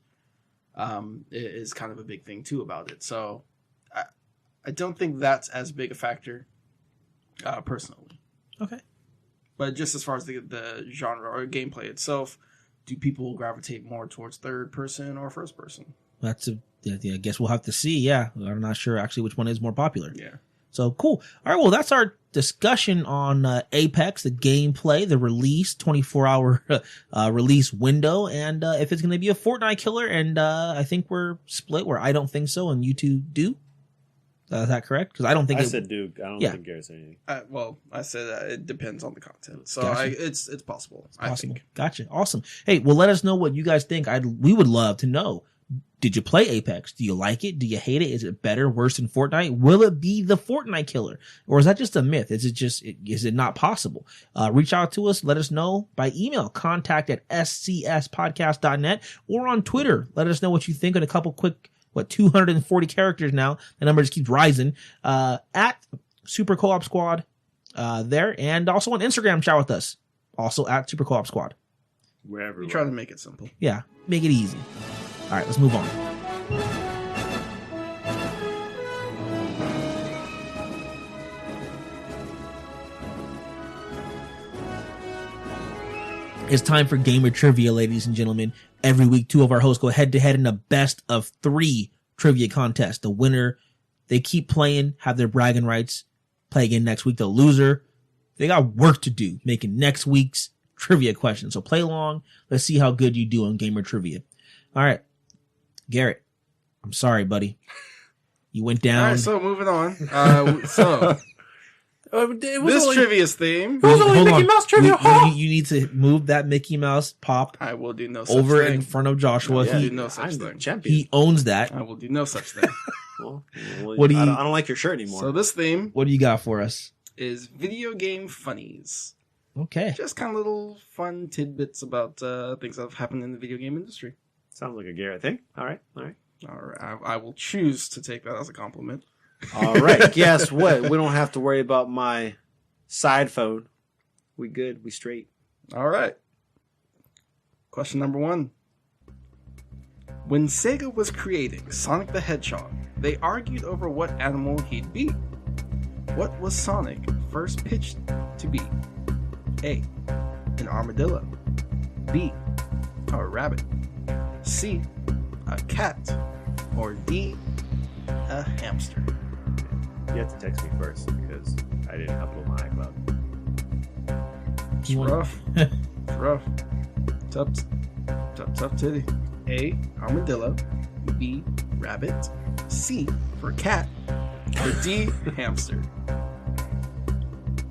is kind of a big thing too about it. So I don't think that's as big a factor personally. Okay. But just as far as the genre or gameplay itself, do people gravitate more towards third person or first person? I guess we'll have to see. Yeah. I'm not sure actually which one is more popular. Yeah. So cool. All right. Well, that's our discussion on Apex, the gameplay, the release, 24-hour release window, and if it's going to be a Fortnite killer. And I think we're split where I don't think so, and you two do. Is that correct? Because I don't think I said Duke. I don't think Gary said anything. I said it depends on the content, so Gotcha. it's possible. It's I possible. think. Gotcha. Awesome. Hey, well, let us know what you guys think. We would love to know. Did you play Apex? Do you like it? Do you hate it? Is it better, worse than Fortnite? Will it be the Fortnite killer? Or is that just a myth? Is it not possible? Reach out to us. Let us know by email, contact@scspodcast.net, or on Twitter. Let us know what you think in a couple quick, 240 characters now. The number just keeps rising. At Super Co-op Squad there. And also on Instagram, chat with us. Also at Super Co-op Squad. Wherever. You try to make it simple. Yeah, make it easy. All right, let's move on. It's time for Gamer Trivia, ladies and gentlemen. Every week, two of our hosts go head-to-head in a best-of-3 trivia contest. The winner, they keep playing, have their bragging rights, play again next week. The loser, they got work to do, making next week's trivia questions. So play along. Let's see how good you do on Gamer Trivia. All right. Garrett, I'm sorry, buddy. You went down. All right, so moving on. This trivia's theme. It was only Mickey Mouse trivia. You need to move that Mickey Mouse pop I will do no such over thing. in front of Joshua. I will do no such thing. Champion. He owns that. I will do no such thing. Well, What do you- I don't like your shirt anymore. So this theme What do you got for us? is video game funnies. Okay. Just kind of little fun tidbits about things that have happened in the video game industry. Sounds like a Garrett thing. All right. All right, I will choose to take that as a compliment. All right. Guess what? We don't have to worry about my side phone. We good. We straight. All right. Question number 1. When Sega was creating Sonic the Hedgehog, they argued over what animal he'd be. What was Sonic first pitched to be? A. An armadillo. B. A rabbit. C. A cat. Or D. A hamster. You have to text me first because I didn't upload my iCloud. It's rough. It's rough. Tough titty. A. Armadillo. B. Rabbit. C. For cat. Or D. Hamster.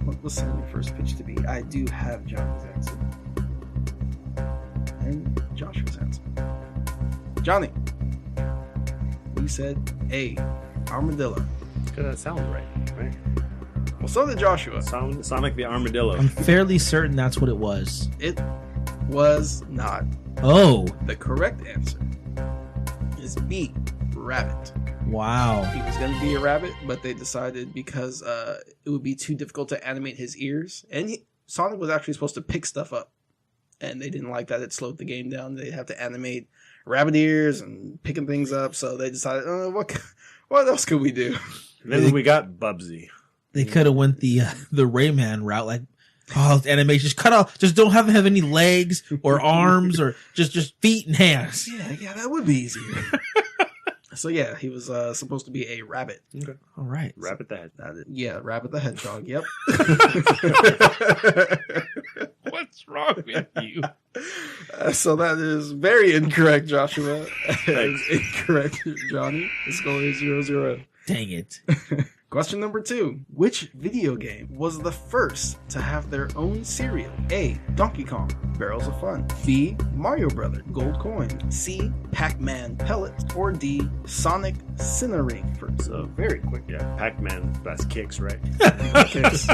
What was Sonic first pitched to be? I do have Johnny's answer. And Joshua's answer. Johnny. You said A. Armadillo. Because that sounds right. Well, so did Joshua. Sonic the Armadillo. I'm fairly certain that's what it was. It was not. Oh, The correct answer is B. Rabbit. wow. He was going to be a rabbit, but they decided because it would be too difficult to animate his ears. And Sonic was actually supposed to pick stuff up. And they didn't like that. It slowed the game down. They'd have to animate rabbit ears and picking things up. So they decided, what else could we do? And then we got Bubsy. They could have went the Rayman route, like, animation, just cut off, just don't have any legs or arms or just feet and hands. Yeah, that would be easier. So yeah, he was supposed to be a rabbit. Okay. All right. Rabbit the Head. Yeah, Rabbit the Hedgehog. Yep. What's wrong with you? So that is very incorrect, Joshua. And incorrect, Johnny. The score is 0-0. Dang it. Question number 2. Which video game was the first to have their own cereal? A. Donkey Kong, Barrels of Fun. B. Mario Brother, Gold Coin. C. Pac-Man Pellets. Or D. Sonic Cinnering. So very quick. Yeah, Pac-Man. That's kicks, right? Kicks.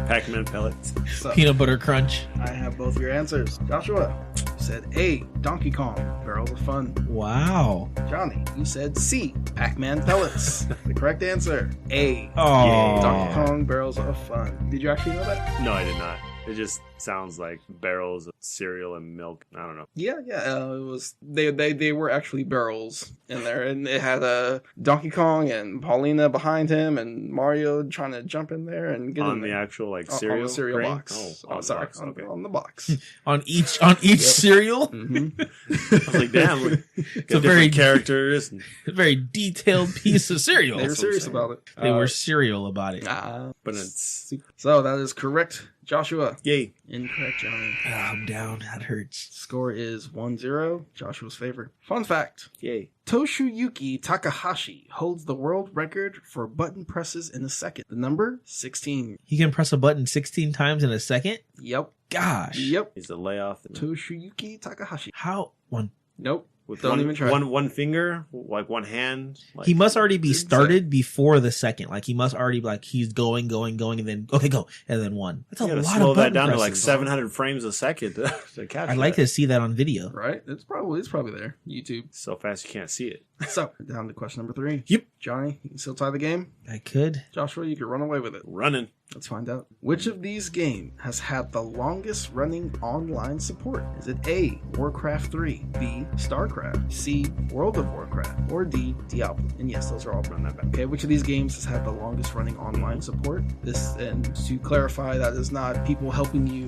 Pac-Man pellets. So, Peanut butter crunch. I have both your answers. Joshua. said A, Donkey Kong, Barrels of Fun. Wow. Johnny, you said C, Pac-Man pellets. The correct answer, A, Oh. Donkey Kong, Barrels of Fun. Did you actually know that? No, I did not. It just sounds like barrels of cereal and milk. I don't know. Yeah. It was they were actually barrels in there, and it had Donkey Kong and Paulina behind him, and Mario trying to jump in there and get On in the there. actual like On cereal, the cereal grain? box. Oh, Sorry, box. Okay. on the box. On each cereal? Mm-hmm. I was like, damn, it's a very- characters. A very detailed piece of cereal. They were That's what I'm serious saying. about it. They were serial about it. But it's So that is correct, Joshua. yay. Incorrect, Johnny. I'm down. That hurts. Score is 1-0, Joshua's favor. Fun fact. Yay. Toshiyuki Takahashi holds the world record for button presses in a second. The number 16. He can press a button 16 times in a second? Yep. Gosh. Yep. He's a layoff. Toshiyuki Takahashi. How? One. Nope. With Don't even try. one finger, like one hand. Like, He must already be Didn't started before the second. Like he must already like he's going, and then okay, go, and then one. That's a you gotta lot slow of that button down to like presses. 700 frames a second to catch. I'd like that. to see that on video. Right? It's probably there. YouTube. So fast you can't see it. So, down to question number 3. Yep. Johnny, you can still tie the game. I could. Joshua, you can run away with it. Running. Let's find out. Which of these games has had the longest running online support? Is it A, Warcraft 3, B, StarCraft, C, World of Warcraft, or D, Diablo? And yes, those are all run that back. Okay, which of these games has had the longest running online support? This, and to clarify, that is not people helping you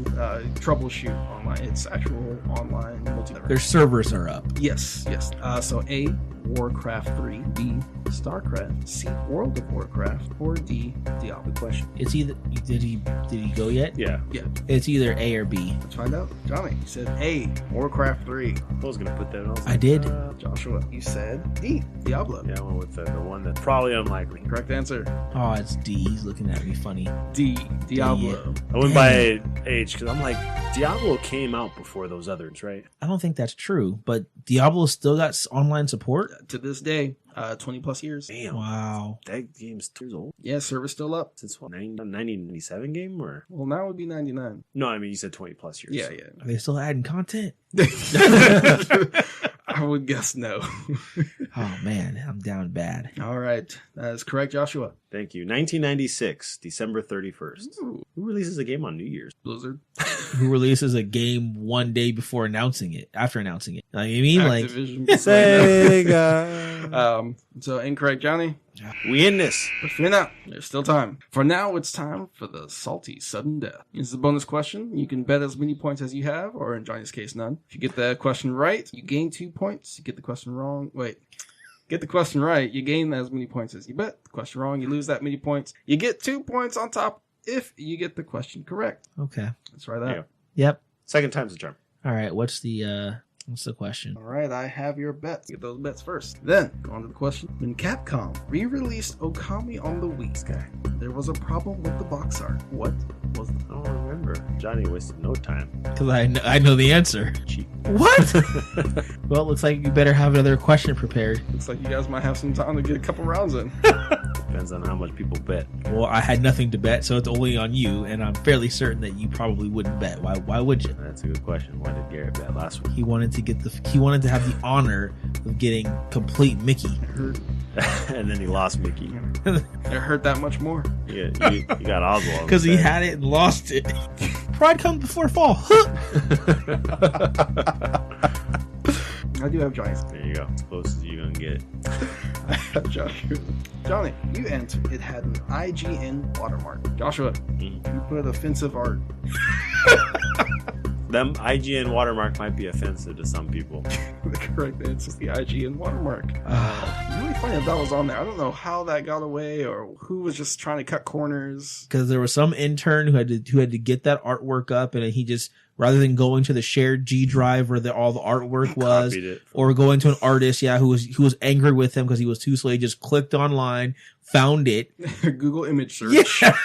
troubleshoot online. It's actual online multiplayer. Their servers are up. Yes. So A, Warcraft 3, B, StarCraft, C, World of Warcraft, or D, Diablo? Question. It's either did he go yet? Yeah. It's either A or B. Let's find out. Johnny, you said A, Warcraft 3. I was gonna put that on. I did. Joshua, you said D, Diablo. Yeah, I went with the one that's probably unlikely. Correct answer. Oh, it's D. He's looking at me funny. D, Diablo. I went by age because I'm like, Diablo came out before those others, right? I don't think that's true, but Diablo still got online support. To this day, 20 plus years. Damn. Wow. That game's 2 years old. Yeah, server's still up. Since what, 1997 game or? Well, now it would be 99. No, I mean, you said 20 plus years. Yeah, so. Are they still adding content? I would guess no. Oh man, I'm down bad. All right. That is correct, Joshua. Thank you. 1996, December 31st. Ooh, Who releases a game on New Year's? Blizzard. Who releases a game one day before announcing it? After announcing it, like, you mean like Activision. Sega. So incorrect, Johnny. We in this. But for now, there's still time. For now, it's time for the salty sudden death. This is a bonus question. You can bet as many points as you have, or in Johnny's case, none. If you get the question right, you gain 2 points. You get the question wrong. Get the question right, you gain as many points as you bet. The question wrong, you lose that many points. You get 2 points on top if you get the question correct. okay. Let's try that. Yeah. Yep. Second time's the charm. All right. What's the question? All right, I have your bets. Get those bets first. Then, on to the question. When Capcom re-released Okami on the Wii, there was a problem with the box art. What was the I don't remember. Johnny wasted no time. Because I know the answer. Cheap. What? Well, it looks like you better have another question prepared. Looks like you guys might have some time to get a couple rounds in. Depends on how much people bet. Well, I had nothing to bet, so it's only on you, and I'm fairly certain that you probably wouldn't bet. Why would you? That's a good question. Why did Garrett bet last week? He wanted to have the honor of getting complete Mickey. It hurt. And then he lost Mickey. It hurt that much more. You got Oswald. Because he had it and lost it. Pride comes before fall. I do have Johnny's. There you go. As close as you're going to get. I have Joshua. Johnny, you answered it had an IGN watermark. Joshua, you put offensive art. Them IGN watermark might be offensive to some people. The correct answer is the IGN watermark. Really funny if that was on there. I don't know how that got away or who was just trying to cut corners. Because there was some intern who had to get that artwork up, and he just, rather than going to the shared G drive where all the artwork was, Copied it. or going to an artist, who was angry with him because he was too slow, he just clicked online, found it. Google image search. Yeah.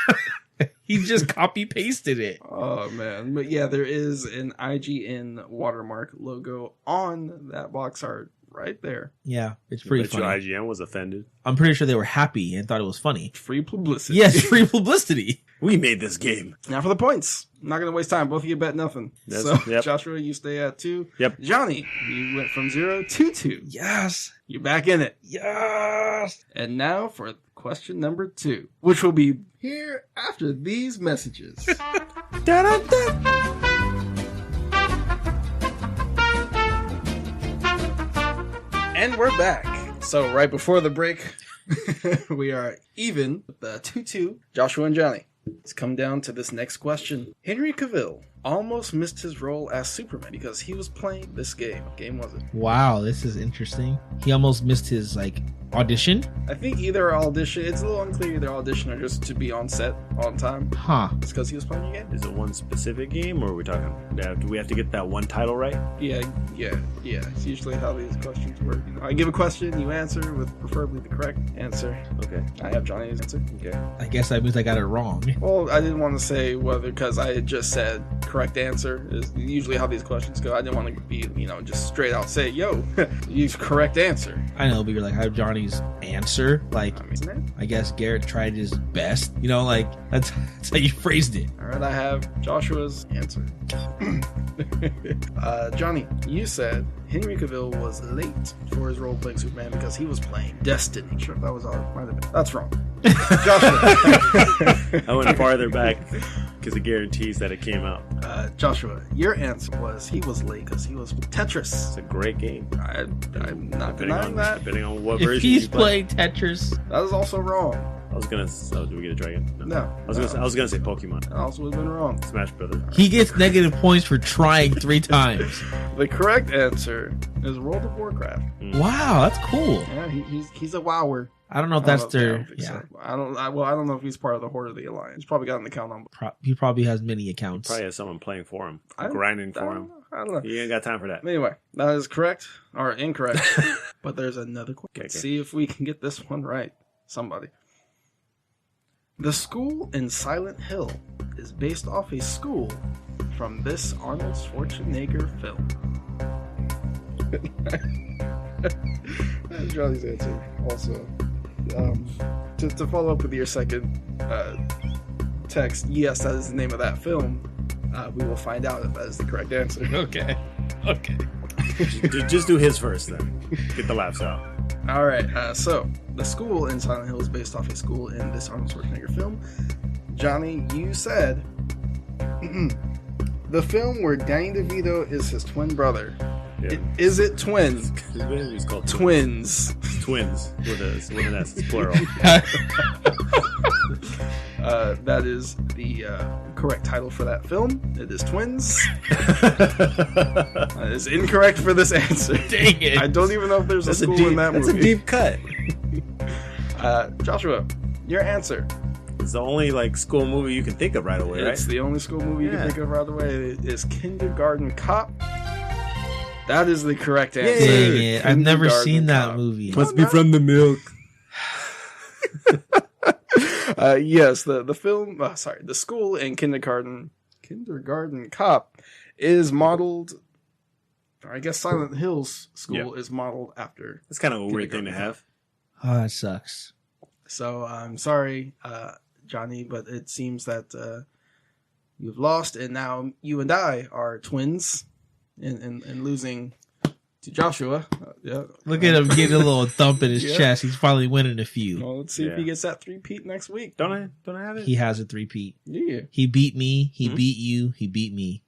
He just copy pasted it. Oh man, but yeah, there is an IGN watermark logo on that box art right there. Yeah, it's pretty Bet you funny. IGN was offended. I'm pretty sure they were happy and thought it was funny. Free publicity. Yes, free publicity. We made this game. Now for the points. I'm not going to waste time. Both of you bet nothing. Yes, So, yep. Joshua, you stay at 2. Yep. Johnny, you went from 0 to 2. Yes. You're back in it. Yes. And now for question number 2, which will be here after these messages. Da-da-da. And we're back. So right before the break, we are even with the 2-2, Joshua and Johnny. It's come down to this next question. Henry Cavill almost missed his role as Superman because he was playing this game. What game was it? Wow, this is interesting. He almost missed his audition. I think either audition, it's a little unclear, either audition or just to be on set on time. Huh. It's because he was playing a game. Is it one specific game, or are we talking? Do we have to get that one title right? Yeah. It's usually how these questions work. I give a question, you answer with preferably the correct answer. Okay. I have Johnny's answer. Okay. I guess that means I got it wrong. Well, I didn't want to say whether, because I had just said correct answer is usually how these questions go. I didn't want to be, just straight out say, yo, use correct answer. I know, but you're like, I have Johnny's answer. Isn't it? I guess Garrett tried his best. That's how you phrased it. All right, I have Joshua's answer. Johnny, you said Henry Cavill was late for his role playing Superman because he was playing Destiny. Sure, that was all. Might have been. That's wrong. Joshua. I went farther back because it guarantees that it came out. Joshua, your answer was he was late because he was Tetris. It's a great game. I'm not denying that. Depending on what If version he's you play. playing Tetris, That is also wrong. I was gonna. Do we get a dragon? No. I was gonna say Pokemon. That also would have been wrong. Smash Brothers. he gets negative points for trying 3 times. The correct answer is World of Warcraft. Wow, that's cool. Yeah, he's a wower. I don't know if I that's don't know their. I don't think Yeah, so. I don't know if he's part of the Horde of the Alliance. Probably got an account on. he probably has many accounts. Probably has someone playing for him, I- grinding I for don't him. know. I don't know. He ain't got time for that. Anyway, that is correct or incorrect. But there's another question. Okay. See if we can get this one right. Somebody. The school in Silent Hill is based off a school from this Arnold Schwarzenegger film. That's Johnny's answer. Also, to follow up with your second text, yes, that is the name of that film. We will find out if that is the correct answer. Okay. Just do his first, then. Get the laughs out. All right. So the school in Silent Hill is based off a school in this Arnold Schwarzenegger film. Johnny, you said the film where Danny DeVito is his twin brother. Yeah. Is it twins? It's called Twins. Twins with an S. It's plural. That is the correct title for that film. It is Twins. That is incorrect for this answer. Dang it. I don't even know if there's a school in that movie. That's a deep cut. Joshua, your answer. It's the only school movie you can think of right away, It's right? the only school movie you Yeah. can think of right away. It is Kindergarten Cop. That is the correct answer. Dang it. I've never Kindergarten seen that Cop. movie. Must be from the milk. Yes, the film. The school in Kindergarten Cop is modeled. I guess Silent Hill's school is modeled after. That's kind of a weird thing to have. Oh, that sucks. So I'm sorry, Johnny, but it seems that you've lost, and now you and I are twins, in losing to Joshua. Yeah. Look at him getting a little thump in his Yeah. chest. He's finally winning a few. Well, let's see if Yeah. he gets that 3-peat next week. Don't I have it? He has a 3-peat. Yeah. He beat me. He Hmm? beat you. He beat me.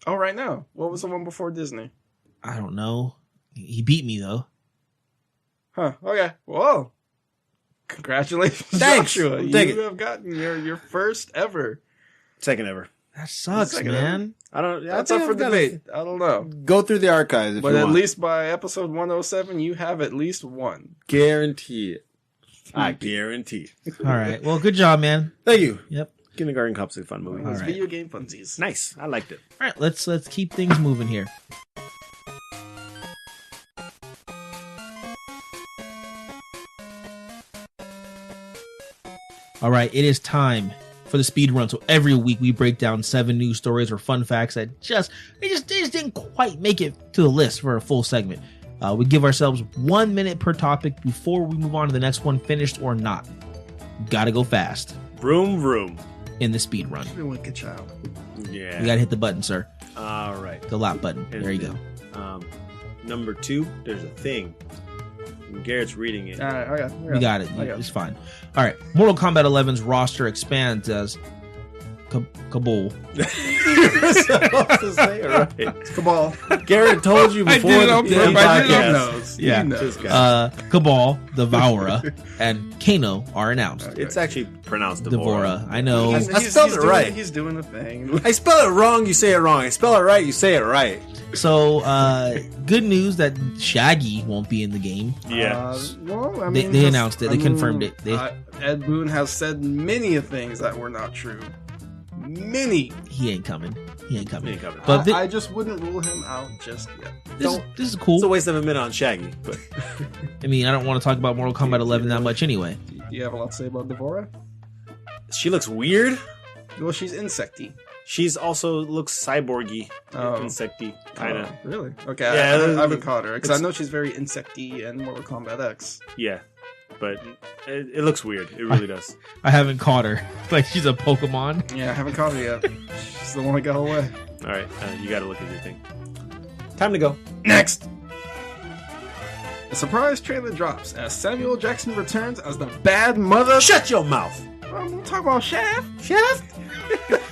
Oh, right now. What was the one before Disney? I don't know. He beat me though. Huh. Okay. Whoa. Congratulations, Thanks. Joshua. I'll You take it. have gotten your first ever. Second ever. That sucks, Second man. I don't. That's I up think for I've got debate. I don't know. Go through the archives if But you at want. least by episode 107, you have at least one. Guarantee it. I guarantee. All right. Well, good job, man. Thank you. Yep. Kindergarten Cop's a fun movie. All It's right. video game funsies. Nice. I liked it. All right. Let's keep things moving here. All right, it is time for the speed run. So every week we break down 7 news stories or fun facts that just didn't quite make it to the list for a full segment. We give ourselves 1 minute per topic before we move on to the next one, finished or not. Gotta go fast Vroom, vroom. in the speed run. Everyone get child. Yeah. You gotta hit the button, sir. All right. The lap button. And There you then, go. Number 2, there's a thing. And Garrett's reading it. All right, I got it. You got it. I got It's fine. All right. Mortal Kombat 11's roster expands as Kabul. You're supposed to say it right. It's Cabal. Garrett told you I before did it the on purpose. I did it on podcast. nose. Yeah. He knows. This guy. Cabal, Devourer, and Kano are announced. It's actually pronounced Devora. Devora. I know. I spelled it right. He's doing a thing. I spell it wrong, you say it wrong. I spell it right, you say it right. So, good news that Shaggy won't be in the game. Yes. Well, I They mean, announced it. They confirmed it. Ed Boon has said many of things that were not true. Many. He ain't coming. He ain't coming. He ain't coming. But I just wouldn't rule him out just yet. this is cool. It's a waste of a minute on Shaggy. But I mean, I don't want to talk about Mortal Kombat 11 that much anyway. Do you have a lot to say about Devora? she looks weird. Well, she's insecty. She's also looks cyborgy, Oh. insecty, kind of. Oh, really? Okay, Yeah, I haven't caught her because I it's- know she's very insecty in Mortal Kombat X. Yeah, but it looks weird. It really does. I haven't caught her. Like, she's a Pokemon. Yeah, I haven't caught her yet. She's the one that got away. All right, you got to look at your thing. Time to go. Next! A surprise trailer drops as Samuel Jackson returns as the bad mother. Shut your mouth. I'm gonna talk about Shaft. Shaft.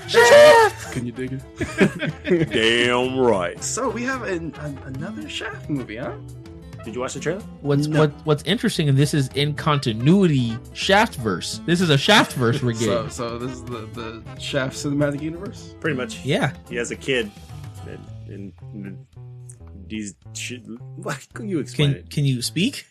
Shaft! Can you dig it? Damn right. So we have another Shaft movie, huh? Did you watch the trailer? What's interesting, and this is in continuity Shaftverse. This is a Shaftverse we're getting. So this is the Shaft cinematic universe. Pretty much. Yeah. He has a kid, and these. What can you explain it? Can you speak?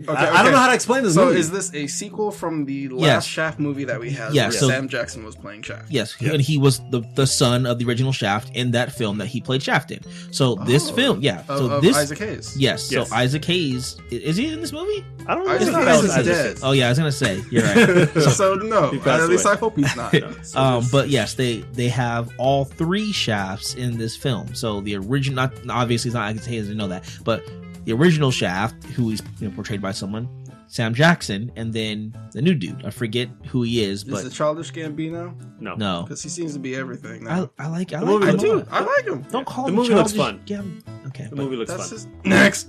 Okay, I don't know how to explain this So movie. is this a sequel from the last Yes. Shaft movie that we had? Yeah, where so- Sam Jackson was playing Shaft. Yes, Yeah. and he was the son of the original Shaft in that film that he played Shaft in. So this Oh. film, yeah. So Of this, Isaac Hayes. yes. Yes. So Isaac Hayes is he in this movie? I don't know. Isaac if Hayes that was is Isaac dead. Hayes. Oh yeah, I was gonna say you're right. So no, He passed at least away. I hope he's not. No, so this- But yes, they have all 3 Shafts in this film. So the original, not obviously it's not Isaac Hayes, I know that, but the original Shaft, who is portrayed by someone, Sam Jackson, and then the new dude. I forget who he is, Is but it Childish Gambino? no, Because he seems to be everything now. I like The movie I looks do. fun. I like him. Don't call The him movie looks Childish fun. Okay, the movie looks That's fun. his next.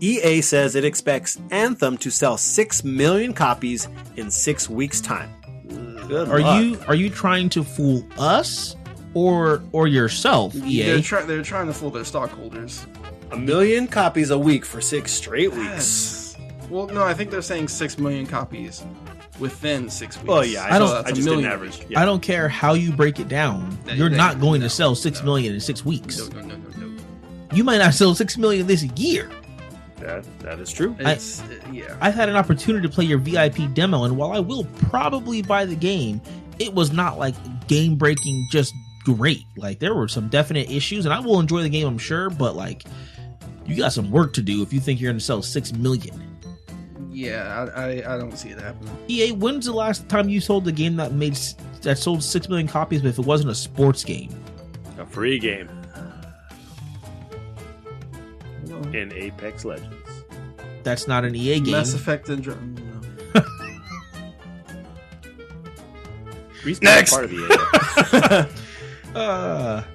EA says it expects Anthem to sell 6 million copies in 6 weeks' time. Good Are luck. you trying to fool us or yourself, EA? They're trying to fool their stockholders. 1 million copies a week for 6 straight weeks? Yes. Well, no, I think they're saying 6 million copies within 6 weeks. Well, yeah, I don't- So that's I a just did an million. average. Yeah. I don't care how you break it down. You're not going to sell 6 no. million in 6 weeks. No. You might not sell 6 million this year. That is true. It's, yeah. I've had an opportunity to play your VIP demo, and while I will probably buy the game, it was not like game breaking, just great. Like, there were some definite issues, and I will enjoy the game, I'm sure, but like, you got some work to do if you think you're going to sell 6 million. Yeah, I don't see it happening. EA, when's the last time you sold a game that sold 6 million copies, but if it wasn't a sports game? A free game Hold on. in Apex Legends. That's not an EA game. Mass Effect and Respawn's Next! part of EA.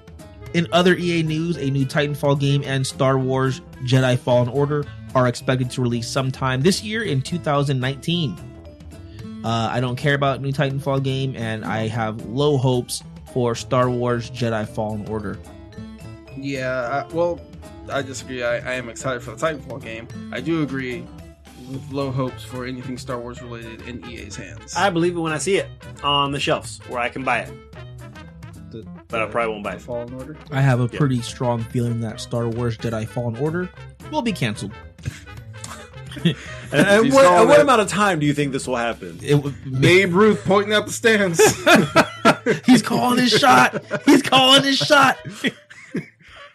In other EA news, a new Titanfall game and Star Wars Jedi Fallen Order are expected to release sometime this year in 2019. I don't care about new Titanfall game, and I have low hopes for Star Wars Jedi Fallen Order. Yeah, I disagree. I am excited for the Titanfall game. I do agree with low hopes for anything Star Wars related in EA's hands. I believe it when I see it on the shelves where I can buy it. But I probably won't buy the it. Fallen Order. I have a pretty strong feeling that Star Wars Jedi Fallen Order will be canceled. And He's what calling it. amount of time do you think this will happen? Babe Ruth pointing at the stands. He's calling his shot. He's calling his shot.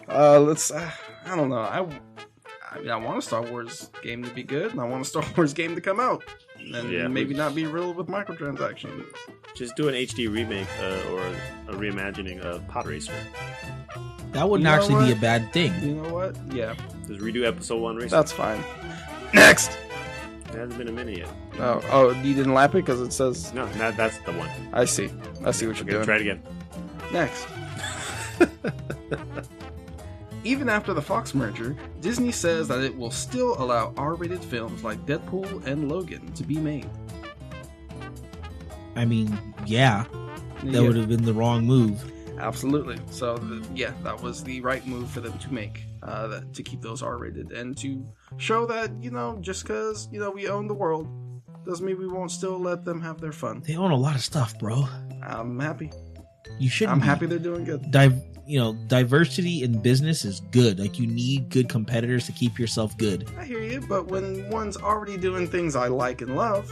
Let's. I don't know. I mean, I want a Star Wars game to be good, and I want a Star Wars game to come out, and Yeah. maybe not be riddled with microtransactions. Just do an HD remake or a reimagining of Pod Racer. That wouldn't You know actually be what? a bad thing. You know what? Yeah, Just redo episode 1 recently. that's fine. Next. It hasn't been a minute yet. Oh, you didn't lap it because it says. No, that's the one. I see what you're Okay, doing. try it again. Next. Even after the Fox merger, Disney says that it will still allow R-rated films like Deadpool and Logan to be made. I mean, yeah, that Yeah, would have been the wrong move. absolutely. So, yeah, that was the right move for them to make, to keep those R-rated and to show that, just because, we own the world doesn't mean we won't still let them have their fun. They own a lot of stuff, bro. I'm happy. You should. I'm happy they're doing good. Diversity in business is good. Like, you need good competitors to keep yourself good. I hear you, but when one's already doing things I like and love,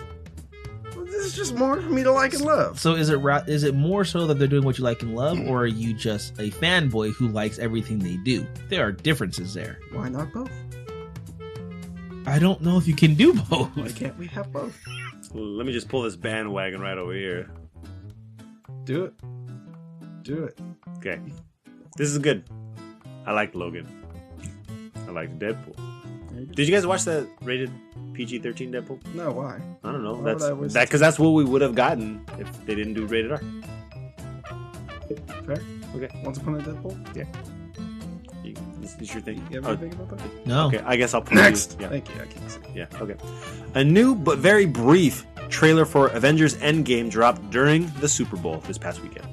this is just more for me to like and love. So is it more so that they're doing what you like and love, or are you just a fanboy who likes everything they do? There are differences there. Why not both? I don't know if you can do both. Why can't we have both? Well, let me just pull this bandwagon right over here. Do it. Do it. Okay. This is good. I like Logan. I like Deadpool. Did you guys watch that rated PG-13 Deadpool? No, why? I don't know. Why would I waste Because that's what we would have gotten if they didn't do rated R. Fair? Okay. Once Upon a Deadpool? Yeah. Is your thing? You have anything about that? No. Okay, I guess I'll put Next! Yeah. Thank you, I can't see. Yeah, okay. A new but very brief trailer for Avengers Endgame dropped during the Super Bowl this past weekend.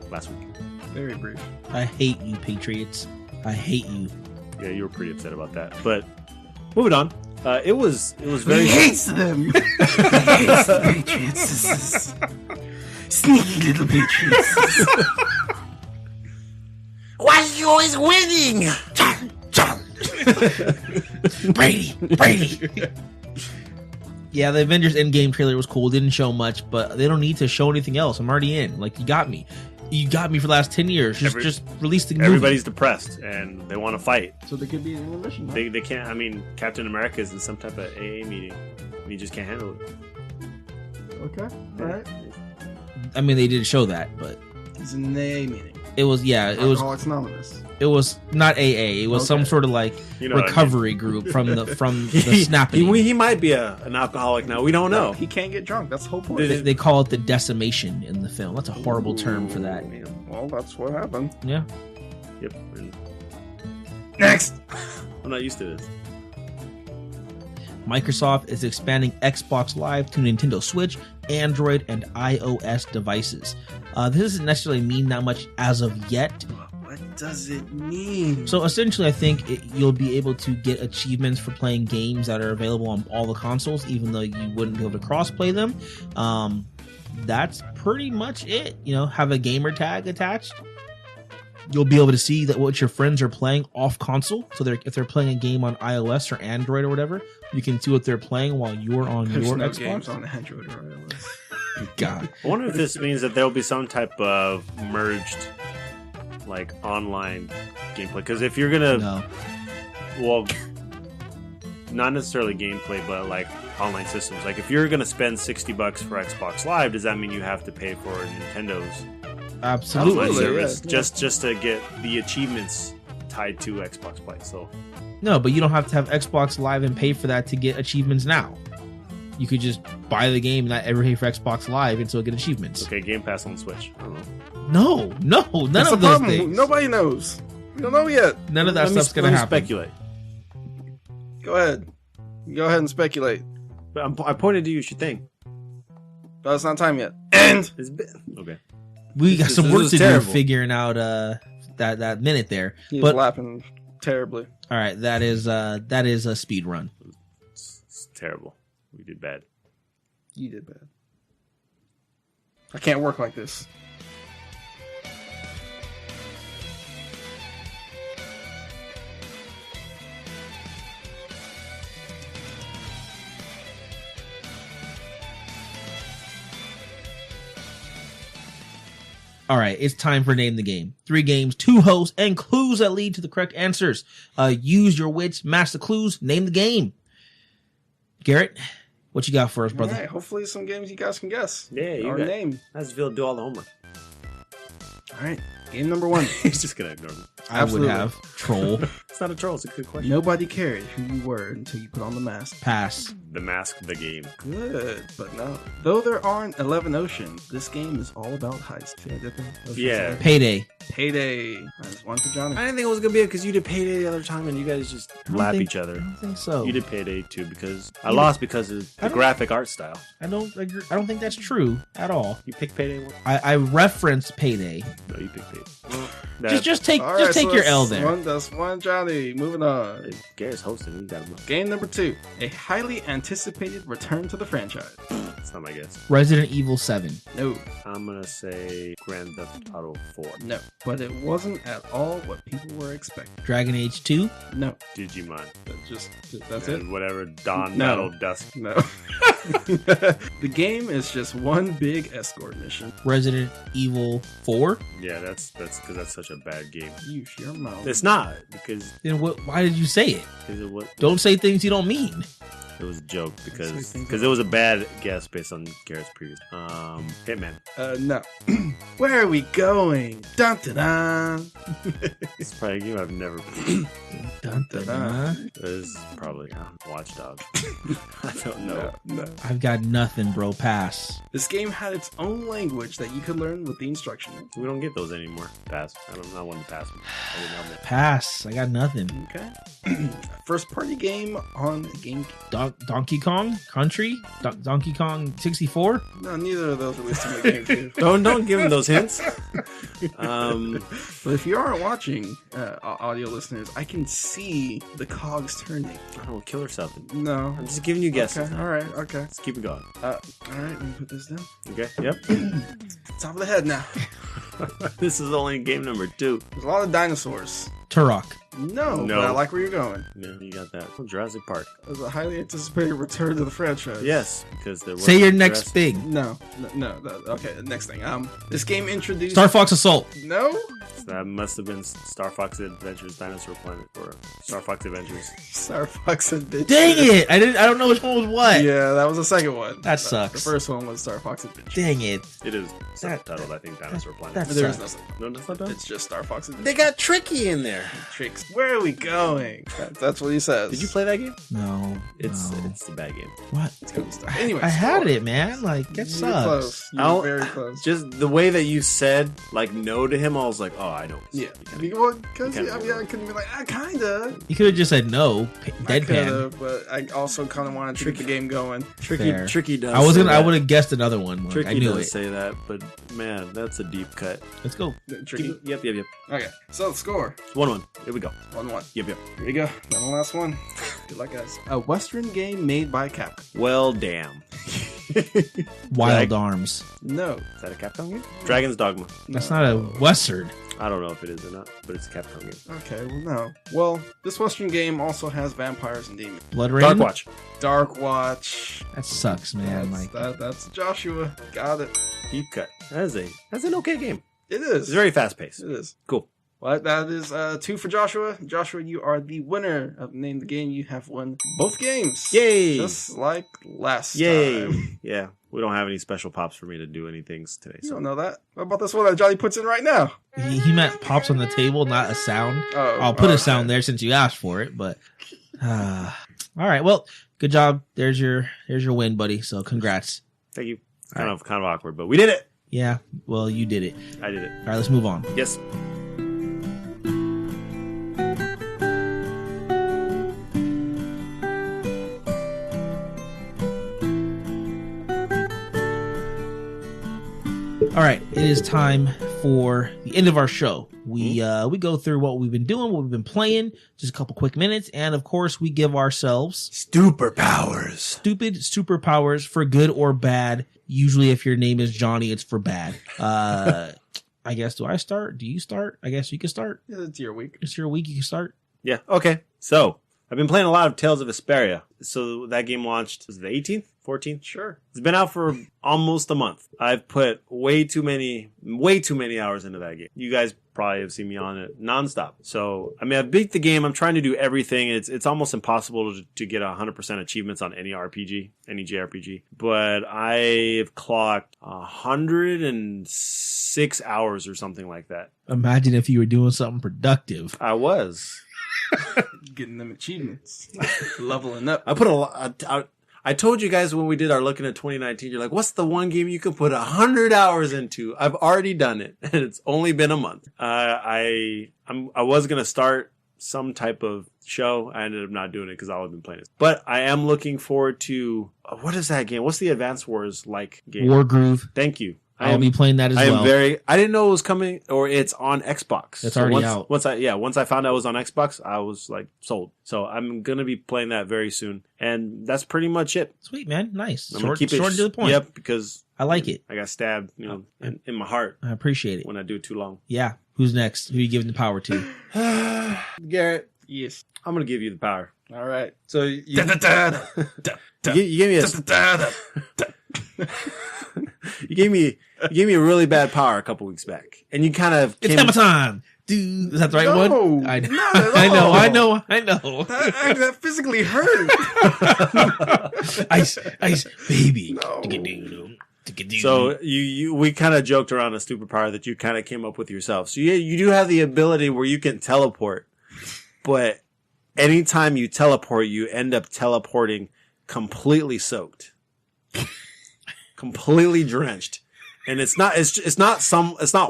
Last week. Very brief. I hate you, Patriots. I hate you. Yeah, you were pretty upset about that. But moving on. It was very He hates them! He hates the Patriots. This is sneaky little Patriots. Why are you always winning? Brady. Yeah, the Avengers Endgame trailer was cool. Didn't show much, but they don't need to show anything else. I'm already in. Like, you got me. You got me for the last 10 years. Just release the movie. Everybody's depressed and they want to fight. So there could be an intermission. Huh? They can't. I mean, Captain America is in some type of AA meeting. And he just can't handle it. Okay, alright. I mean, they didn't show that, but It's an AA meeting. it was, yeah, it was Alcoholics Anonymous. It was not AA. It was some sort of like You know what I mean. recovery group from the snapping. He might be an alcoholic now. We don't know. He can't get drunk. That's the whole point. They call it the decimation in the film. That's a horrible term for that. Well, that's what happened. Yeah. Yep. And Next! I'm not used to this. Microsoft is expanding Xbox Live to Nintendo Switch, Android, and iOS devices. This doesn't necessarily mean that much as of yet. What does it mean? So essentially, I think you'll be able to get achievements for playing games that are available on all the consoles, even though you wouldn't be able to cross-play them. That's pretty much it. Have a gamer tag attached. You'll be able to see that what your friends are playing off console. So if they're playing a game on iOS or Android or whatever, you can see what they're playing while you're on There's your no Xbox. games on Android or iOS. God. I wonder if this means that there'll be some type of merged, like, online gameplay. Because if you're gonna, No. well, not necessarily gameplay, but like online systems. Like, if you're gonna spend $60 for Xbox Live, does that mean you have to pay for Nintendo's Absolutely. online Absolutely, service yeah. just to get the achievements tied to Xbox Play? So No, but you don't have to have Xbox Live and pay for that to get achievements now. You could just buy the game and not ever pay for Xbox Live and still get achievements. okay, Game Pass on Switch. I don't know. No, none That's of the those problem. things. Nobody knows. We don't know yet. None of that stuff's Let gonna me happen. speculate. Go ahead. Go ahead and speculate. But I pointed to you. Should think. But it's not time yet. End! Okay. We got This some work is to terrible. do figuring out that minute there. He's But laughing terribly. all right, that is a speed run. It's terrible. We did bad. You did bad. I can't work like this. All right, it's time for Name the Game. 3 games, 2 hosts, and clues that lead to the correct answers. Use your wits, match the clues, name the game. Garrett, what you got for us, brother? All right, hopefully some games you guys can guess. Yeah, you Or got- name. How's Phil do all the homework? All right. Game number 1. He's just gonna ignore me. Absolutely. I would have. Troll. It's not a troll. It's a good question. Nobody cared who you were until you put on the mask. Pass. The Mask, the game. Good, but no. Though there aren't 11 oceans, this game is all about heist. See how different? Yeah. Payday. Payday. That's one for Johnny. I didn't think it was gonna be it because you did Payday the other time and you guys just lap each other. I don't think so. You did Payday too because I lost because of the graphic art style. I don't agree. I don't think that's true at all. You picked Payday one? I referenced Payday. No, you picked Payday. Just take All right, so your L that's there. That's one Johnny. Moving on. Garrett's hosting. You got him. Game number 2. A highly anticipated return to the franchise. That's not my guess. Resident Evil 7. No. I'm gonna say Grand Theft Auto 4. No. But it wasn't at all what people were expecting. Dragon Age 2. No. Digimon. That's And it? whatever Dawn No. Battle Dusk. No. The game is just one big escort mission. Resident Evil 4. Yeah, that's because that's such a bad game. You your mouth. It's not because Then why did you say it? it Don't say things you don't mean. was a joke Say because things it was a bad guess based on Garrett's previous. Hitman. No. Where are we going? Dun dun dun. It's probably a game I've never played. Dun, dun, dun. It is probably Watchdog. I don't know. No. I've got nothing, bro. Pass. This game had its own language that you could learn with the instructions. We don't get those anymore. Pass. I don't know when to pass them. I didn't have that. Pass. I got nothing. Okay. First party game on GameCube. Donkey Kong Country. Donkey Kong 64. No, neither of those released on the GameCube. Don't give him those hints. But if you aren't watching, audio listeners, I can see the cogs turning. I don't know, kill or something. No. I'm just giving you guesses. Okay. All right. Okay. Let's keep it going. All right. Let me put this down. Okay. Yep. Top of the head now. This is only game number 2. There's a lot of dinosaurs. Turok. No, No. but I like where you're going. Yeah, you got that. Jurassic Park. There's a highly anticipated return to the franchise. Yes, because there was Say your next big. No. Okay, the next thing. This game introduced. Star Fox Assault. No. So that must have been Star Fox Adventures Dinosaur Planet or Star Fox Adventures. Star Fox Adventures. Dang it! I don't know which one was what. Yeah, that was the second one. That sucks. The first one was Star Fox Adventures. Dang it! It is subtitled, I think, Dinosaur Planet. that- There's sucks. nothing. No, that's not done. It's just Star Fox Adventures. They got tricky in there. Tricks. Where are we going? That's what he says. Did you play that game? No. It's no. a bad game. What? It's good stuff. Anyway, I had it, man. Like that You're sucks. close. I'll- You're very close. Just the way that you said like no to him, I was like, oh, I know. Yeah. You kinda- Well, because kinda I mean, I couldn't be like, kinda. You could have just said no. I Deadpan. could've, but I also kind of want to keep the game going. Fair. Tricky does. I was say gonna. I that. would have guessed another one. Like, Tricky I knew does it. say that, but man, that's a deep cut. Let's go. Tricky. Yep. Okay, so the score 1-1. Here we go. 1-1. Yep. Here you go. Then the last one. Good luck, guys. A Western game made by Capcom. Well, damn. Wild Drag- Arms. No. Is that a Capcom game? Dragon's Dogma. That's not a Western. I don't know if it is or not, but it's a Capcom game. Okay, well, no. Well, this Western game also has vampires and demons. Blood Rain. Dark Watch. Dark Watch. That sucks, man. That's, Like that's Joshua. Got it. Deep cut. That's an okay game. It is. It's very fast paced. It is. Cool. Well, that is 2 for Joshua. Joshua, you are the winner of Name the Game. You have won both games. Yay! Just like last Yay! time. Yeah, we don't have any special pops for me to do anything today. You So don't know that. What about this one that Johnny puts in right now? he meant pops on the table, not a sound. Oh, I'll put okay. a sound there since you asked for it. But all right. Well, good job. There's your win, buddy. So congrats. thank you. It's All kind of awkward, but we did it. Yeah. Well, you did it. I did it. All right. Let's move on. Yes. All right, it is time for the end of our show. We go through what we've been doing, what we've been playing, just a couple quick minutes, and of course, we give ourselves Superpowers. stupid superpowers for good or bad. Usually, if your name is Johnny, it's for bad. I guess. Do I start? Do you start? I guess you can start. Yeah, it's your week. It's your week. You can start. Yeah. Okay. So I've been playing a lot of Tales of Vesperia. So that game launched, was it the 18th? 14th? Sure. It's been out for almost a month. I've put way too many hours into that game. You guys probably have seen me on it nonstop. So, I mean, I've beat the game. I'm trying to do everything. It's almost impossible to get 100% achievements on any RPG, any JRPG. But I've clocked 106 hours or something like that. Imagine if you were doing something productive. I was. Getting them achievements. Leveling up. I put a lot. I told you guys when we did our looking at 2019, you're like, what's the one game you can put 100 hours into? I've already done it, and it's only been a month. I was going to start some type of show. I ended up not doing it because I've been playing it. But I am looking forward to, what is that game? What's the Advance Wars like game? Wargroove. Thank you. I'll be playing that as well. I didn't know it was coming, or it's on Xbox. It's already out. Once I found out it was on Xbox, I was like sold. So I'm gonna be playing that very soon, and that's pretty much it. Sweet, man. Nice. I'm gonna keep short it to the point. Yep, because I like it. I got stabbed, in my heart I appreciate it. when I do it too long. Yeah. Who's next? Who are you giving the power to? Garrett, Yes. I'm gonna give you the power. All right. So you gave me you gave me a really bad power a couple weeks back, and you kind of It's Emma time. Dude, is that the right one? Not at all. I know. That physically hurt. Ice, baby. No. So we kind of joked around a superpower that you kind of came up with yourself. So you do have the ability where you can teleport, but anytime you teleport, you end up teleporting completely soaked, completely drenched, and it's not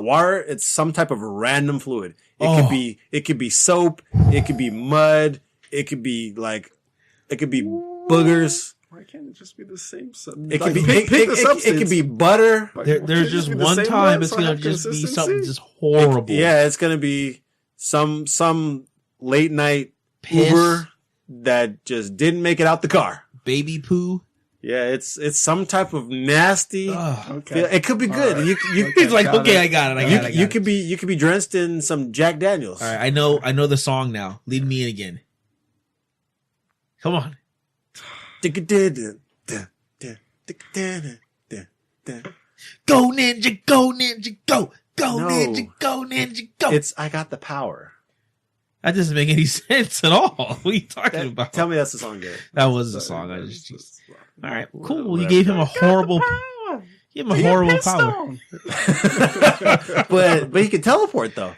water. It's some type of random fluid. It could be soap. It could be mud. It could be boogers. Why can't it just be the same substance? It could be it could be butter. There's just one time it's gonna just be something just horrible. It's gonna be some late night Piss. Uber that just didn't make it out the car. Baby poo. Yeah, it's some type of nasty. Okay. It could be good. Right. He's like, okay, I got it. You could be drenched in some Jack Daniels. All right, I know the song now. Lead me in again. Come on. Go ninja, go ninja, go. Go No. ninja, go ninja, go. It's I got the power. That doesn't make any sense at all. What are you talking about? Tell me that's the song, Garrett. That was the song. I just. All right, cool. Whatever. You gave him a horrible. Give him a horrible power. but he can teleport though.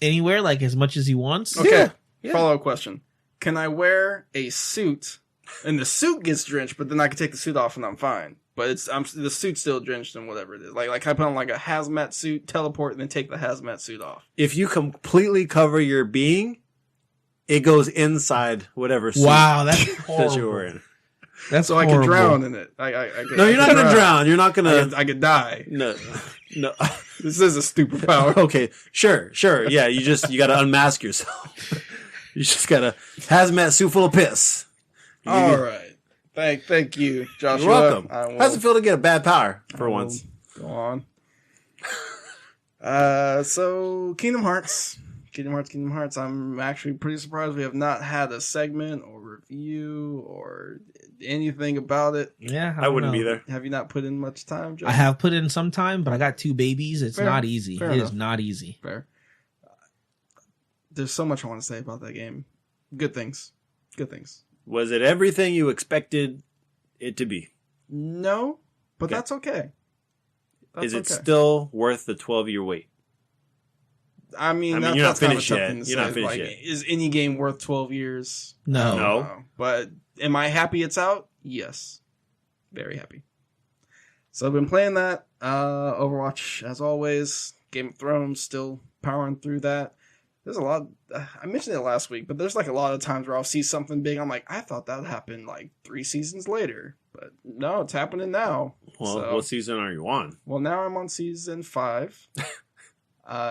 Anywhere, like as much as he wants. Okay. Yeah. Follow-up question. Can I wear a suit and the suit gets drenched, but then I can take the suit off and I'm fine? But the suit's still drenched in whatever it is. Like I put on like a hazmat suit, teleport, and then take the hazmat suit off. If you completely cover your being, it goes inside whatever suit Wow, that's horrible. that you were in. That's So I can drown in it. No, you're not going to drown. You're not going to. I could die. No. This is a stupid power. Okay, sure. Yeah, you got to unmask yourself. You just got a hazmat suit full of piss. All right. Thank you, Joshua. You're welcome. How's it feel to get a bad power for once? Go on. So Kingdom Hearts. I'm actually pretty surprised we have not had a segment or review or anything about it. Yeah, I wouldn't be there. Have you not put in much time, Joe? I have put in some time, but I got 2 babies. It's Fair. not easy. Fair It enough. is not easy. Fair. There's so much I want to say about that game. Good things. Was it everything you it to be? No, but Okay. that's okay. Is it still worth the 12-year wait? I mean, you're not that's kind of finished tough yet. thing to You're say. not finished Like, yet. is any game worth 12 years? No. No. But am I happy it's out? Yes. Very happy. So I've been playing that. Overwatch, as always. Game of Thrones, still powering through that. There's a lot. I mentioned it last week, but there's like a lot of times where I'll see something big. I'm like, I thought that would happen like 3 seasons later. But no, it's happening now. Well, So- what season are you on? Well, now I'm on season 5.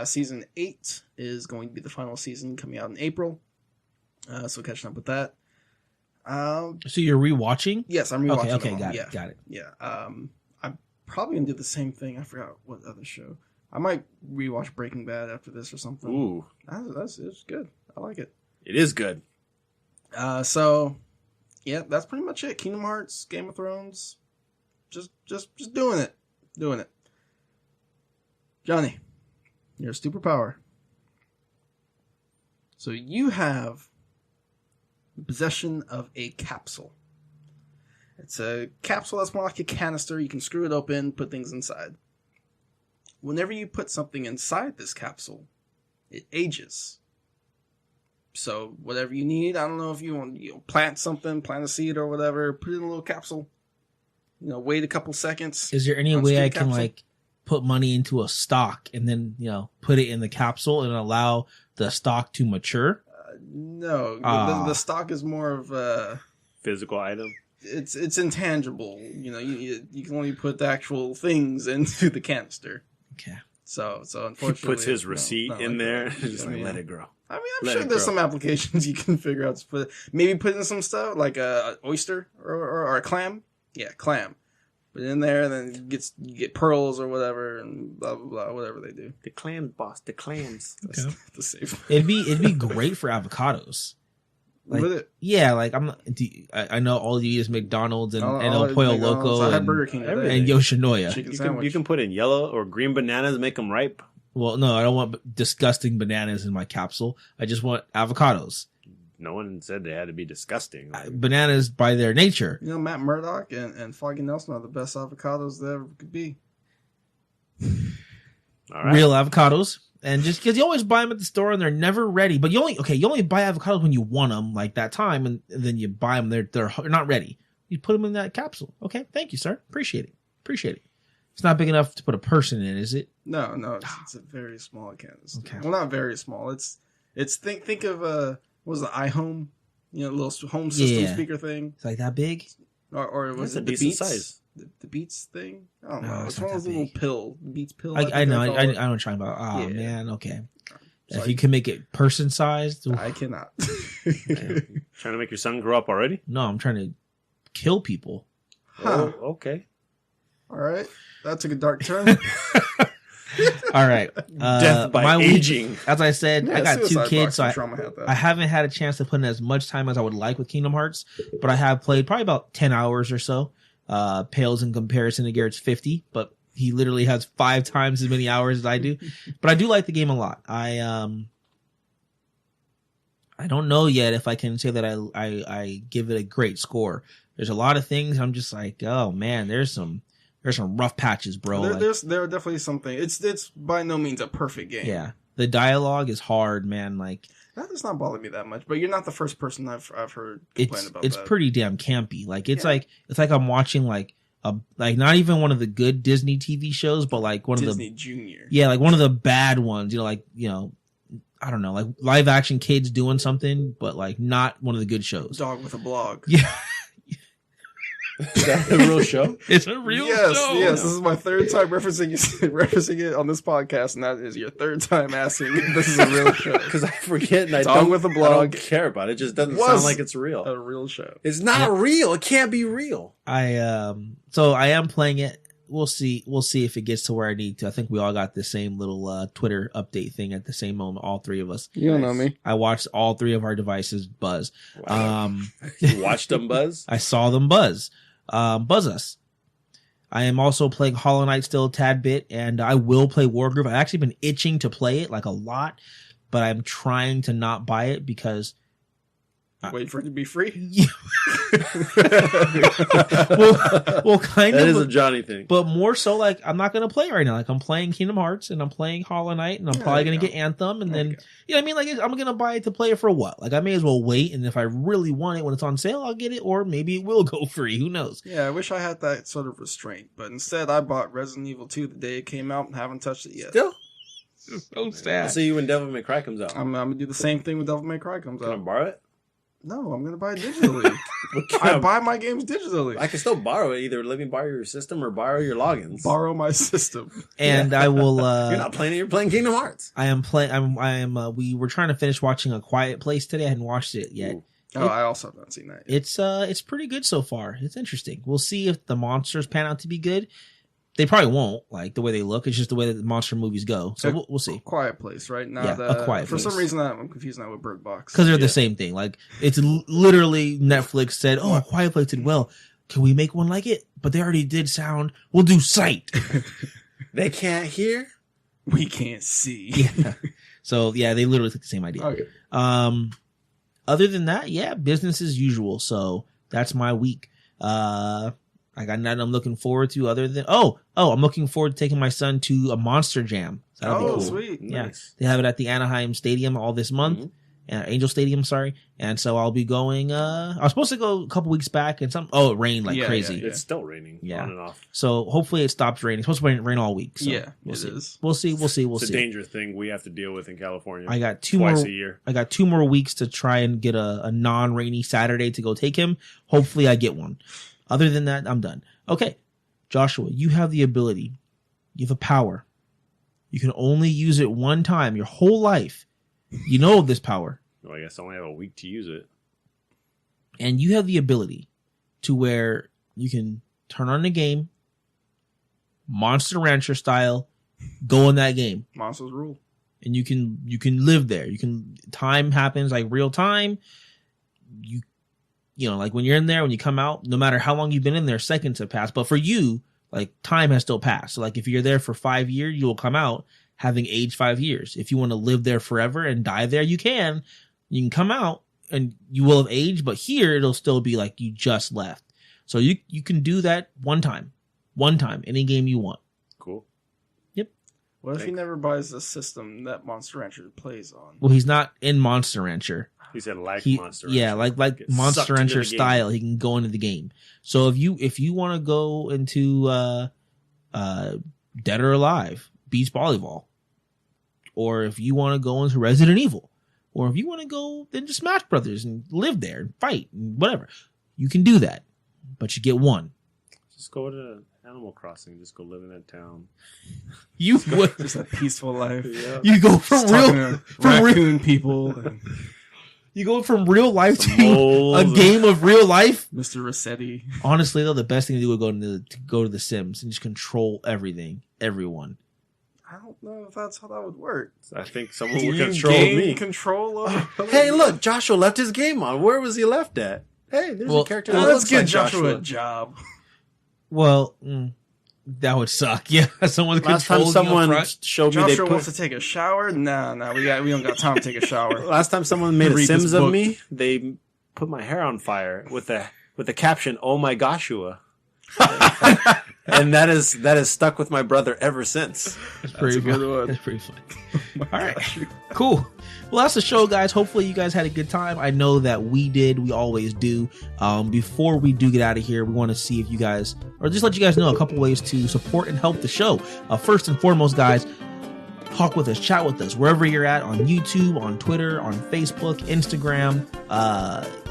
Season 8 is going to be the final season coming out in April. So catching up with that. So you're rewatching? Yes, I'm rewatching. Okay, them all. got it. Yeah. I'm probably gonna do the same thing. I forgot what other show. I might rewatch Breaking Bad after this or something. Ooh, It's good. I like it. it is good. So yeah, that's pretty much it. Kingdom Hearts, Game of Thrones, just doing it. Johnny, your superpower. So you have possession of a capsule. It's a capsule that's more like a canister. You can screw it open, put things inside. Whenever you put something inside this capsule, it ages. So whatever you need, I don't know if you want plant something, plant a seed or whatever, put it in a little capsule. Wait a couple seconds. Is there any way I can like put money into a stock and then put it in the capsule and allow the stock to mature? No, the stock is more of a physical item. It's intangible. You can only put the actual things into the canister. Okay. So unfortunately, he puts his receipt in there and just let it grow. I mean, I'm sure there's some applications you can figure out to maybe put in some stuff like a oyster or a clam. Yeah, clam. Put it in there, and then you get pearls or whatever, and blah blah blah, whatever they do. The clams, boss. The clams. That's the safe. It'd be great for avocados. Like, with it. Yeah, like I know all you eat is McDonald's and El Pollo Loco I had Burger King and Yoshinoya. You can put in yellow or green bananas, make them ripe. Well, no, I don't want disgusting bananas in my capsule. I just want avocados. No one said they had to be disgusting. Bananas by their nature. Matt Murdock and Foggy Nelson are the best avocados there ever could be. All right. Real avocados. And just because you always buy them at the store and they're never ready, but you only buy avocados when you want them, like that time, and then you buy them, they're not ready. You put them in that capsule. Okay, thank you, sir. Appreciate it. It's not big enough to put a person in, is it? No, it's a very small canister. Okay. Well, not very small. It's think of what was the iHome, little home system speaker thing. It's like that big, or was it the Beats size? The Beats thing? I don't know. It's one of those little pill. Beats pill. I know. I know what you're talking about. Oh, yeah. Man. Okay. If you can make it person sized. I cannot. Trying to make your son grow up already? No, I'm trying to kill people. Huh. Oh, okay. All right. That took a dark turn. All right. Death by aging. As I said, I got 2 kids, so I haven't had a chance to put in as much time as I would like with Kingdom Hearts, but I have played probably about 10 hours or so. Pales in comparison to Garrett's 50, but he literally has 5 times as many hours as I do. But I do like the game a lot. I don't know yet if I can say that I give it a great score. There's a lot of things I'm just like, oh man, there's some rough patches, bro. There are definitely something. It's by no means a perfect game. Yeah, the dialogue is hard, man. Like that does not bother me that much. But you're not the first person I've heard complain about. It's pretty damn campy. Like it's like I'm watching like not even one of the good Disney TV shows, but like one Disney of the Junior. Yeah, like one of the bad ones. I don't know, like live action kids doing something, but like not one of the good shows. Dog with a blog. Yeah. Is that a real show? It's a real show. Yes, this is my 3rd time referencing it on this podcast, and that is your 3rd time asking if this is a real show. Because I forget and I Dog with a blog. I don't care about it. It just doesn't sound like it's real. A real show. It's not real. It can't be real. So I am playing it. We'll see if it gets to where I need to. I think we all got the same little Twitter update thing at the same moment, all 3 of us. You don't know me. I watched all 3 of our devices buzz. Wow. You watched them buzz? I saw them buzz. Buzz us. I am also playing Hollow Knight still a tad bit, and I will play Wargroove. I've actually been itching to play it like a lot, but I'm trying to not buy it because wait for it to be free. well, kind that of. Is a Johnny thing, but more so like I'm not gonna play it right now. Like I'm playing Kingdom Hearts and I'm playing Hollow Knight and I'm probably gonna get Anthem and then I mean, like I'm gonna buy it to play it for what? Like I may as well wait, and if I really want it when it's on sale, I'll get it, or maybe it will go free. Who knows? Yeah, I wish I had that sort of restraint, but instead I bought Resident Evil 2 the day it came out and haven't touched it yet. Still. So sad. I'll see you when Devil May Cry comes out. I'm gonna do the same thing when Devil May Cry comes out. Can I borrow it? No, I'm gonna buy it digitally. I buy my games digitally. I can still borrow it. Either let me borrow your system or borrow your logins. Borrow my system. And I will. You're not playing it. You're playing Kingdom Hearts. I am playing. We were trying to finish watching A Quiet Place today. I hadn't watched it yet. I also have not seen that yet. It's pretty good so far. It's interesting. We'll see if the monsters pan out to be good. They probably won't, like the way they look. It's just the way that the monster movies go. So we'll see. Quiet Place, right? Now Yeah, A Quiet for Place. some reason I'm confused now with Bird Box. Because they're the same thing. Like it's literally Netflix said, "Oh, A Quiet Place did well. Can we make one like it?" But they already did sound. We'll do sight. They can't hear. We can't see. Yeah. So yeah, they literally took the same idea. Okay. Other than that, yeah, business as usual. So that's my week. I got nothing I'm looking forward to other than I'm looking forward to taking my son to a Monster Jam. So that'll be cool. Sweet. Yeah. Nice. They have it at the Anaheim Stadium all this month. Angel Stadium, sorry. And so I'll be going I was supposed to go a couple weeks back and it rained like crazy. Yeah. It's still raining on and off. So hopefully it stops raining. It's supposed to rain all week. So we'll see. Is. We'll see. It's see. a dangerous thing we have to deal with in California. I got twice a year. I got 2 more weeks to try and get a non-rainy Saturday to go take him. Hopefully I get one. Other than that, I'm done. Okay. Joshua, you have the ability. You have a power. You can only use it one time your whole life. You know of this power. Well, I guess I only have a week to use it. And you have the ability to where you can turn on the game, Monster Rancher style, go in that game. Monsters rule. And you can live there. Time happens like real time. You know, like when you're in there, when you come out, no matter how long you've been in there, seconds have passed. But for you, like time has still passed. So like if you're there for 5 years, you will come out having aged 5 years. If you want to live there forever and die there, you can. You can come out and you will have aged, but here it'll still be like you just left. So you can do that one time, any game you want. Cool. Yep. What if he never buys the system that Monster Rancher plays on? Well, he's not in Monster Rancher. He said Monster Rancher. Yeah, like Monster Rancher style, he can go into the game. So if you want to go into Dead or Alive, Beach Volleyball, or if you want to go into Resident Evil, or if you want to go into Smash Brothers and live there and fight and whatever, you can do that. But you get one. Just go to Animal Crossing. Just go live in that town. You would Just a peaceful life. Yeah. you go from raccoon people. You go from real life to moles a game of real life. Mr. Rossetti. Honestly, though, the best thing to do would go to the Sims and just control everyone. I don't know if that's how that would work. I think someone would control me. Control of Hey, look, Joshua left his game on. Where was he left at? Hey, there's a character. That let's looks give like Joshua a job. Well, that would suck. Yeah, someone's Last time someone showed me Joshua wants to take a shower. Nah, we don't got time to take a shower. Last time someone made a Read Sims this of book. me, they put my hair on fire with the caption "Oh my Goshua," and that is stuck with my brother ever since. That's pretty a good fun. one. That's pretty fun. All right, cool. Well, that's the show, guys. Hopefully you guys had a good time. I know that we did. We always do. Before we do get out of here, we want to see if you guys, or just let you guys know a couple ways to support and help the show. First and foremost, guys, talk with us, chat with us, wherever you're at, on YouTube, on Twitter, on Facebook, Instagram,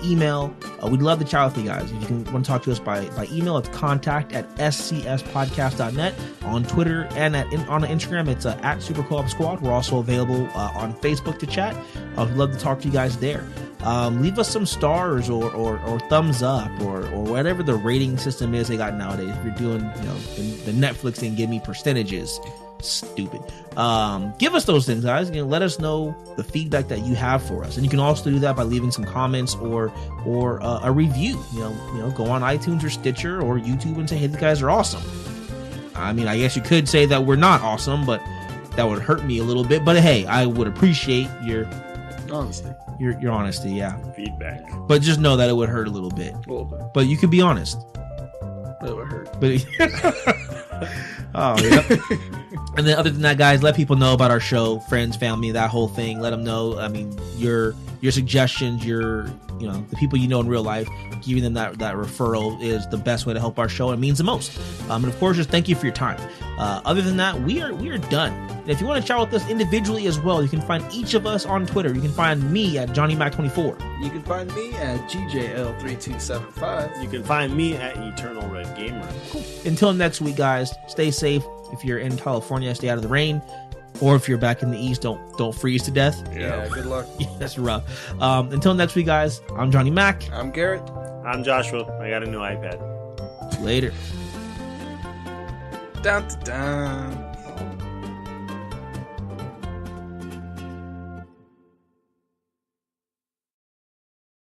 email. We'd love to chat with you guys. If you want to talk to us by email, it's contact@scspodcast.net. On Twitter and on Instagram, it's at Super Co-op Squad. We're also available on Facebook to chat. We'd love to talk to you guys there. Leave us some stars or thumbs up or whatever the rating system is they got nowadays. If you're doing the Netflix thing, give me percentages. Stupid. Give us those things, guys. Let us know the feedback that you have for us, and you can also do that by leaving some comments or a review. Go on iTunes or Stitcher or YouTube and say, "Hey, these guys are awesome." I mean, I guess you could say that we're not awesome, but that would hurt me a little bit. But hey, I would appreciate your Honesty. Your honesty, yeah. Feedback. But just know that it would hurt a little bit. A little bit. But you could be honest. It would hurt. But oh, yeah. And then other than that, guys, let people know about our show, friends, family, that whole thing. Let them know. I mean, your suggestions, the people you know in real life, giving them that referral is the best way to help our show. It means the most. And of course, just thank you for your time. Other than that, we are done. And if you want to chat with us individually as well, you can find each of us on Twitter. You can find me at JohnnyMac24. You can find me at GJL3275. You can find me at Eternal Red Gamer. Cool. Until next week, guys, stay safe. If you're in California, stay out of the rain. Or if you're back in the East, don't freeze to death. Yeah, good luck. Yeah, that's rough. Until next week, guys, I'm Johnny Mac. I'm Garrett. I'm Joshua. I got a new iPad. Later. Dun, dun, dun.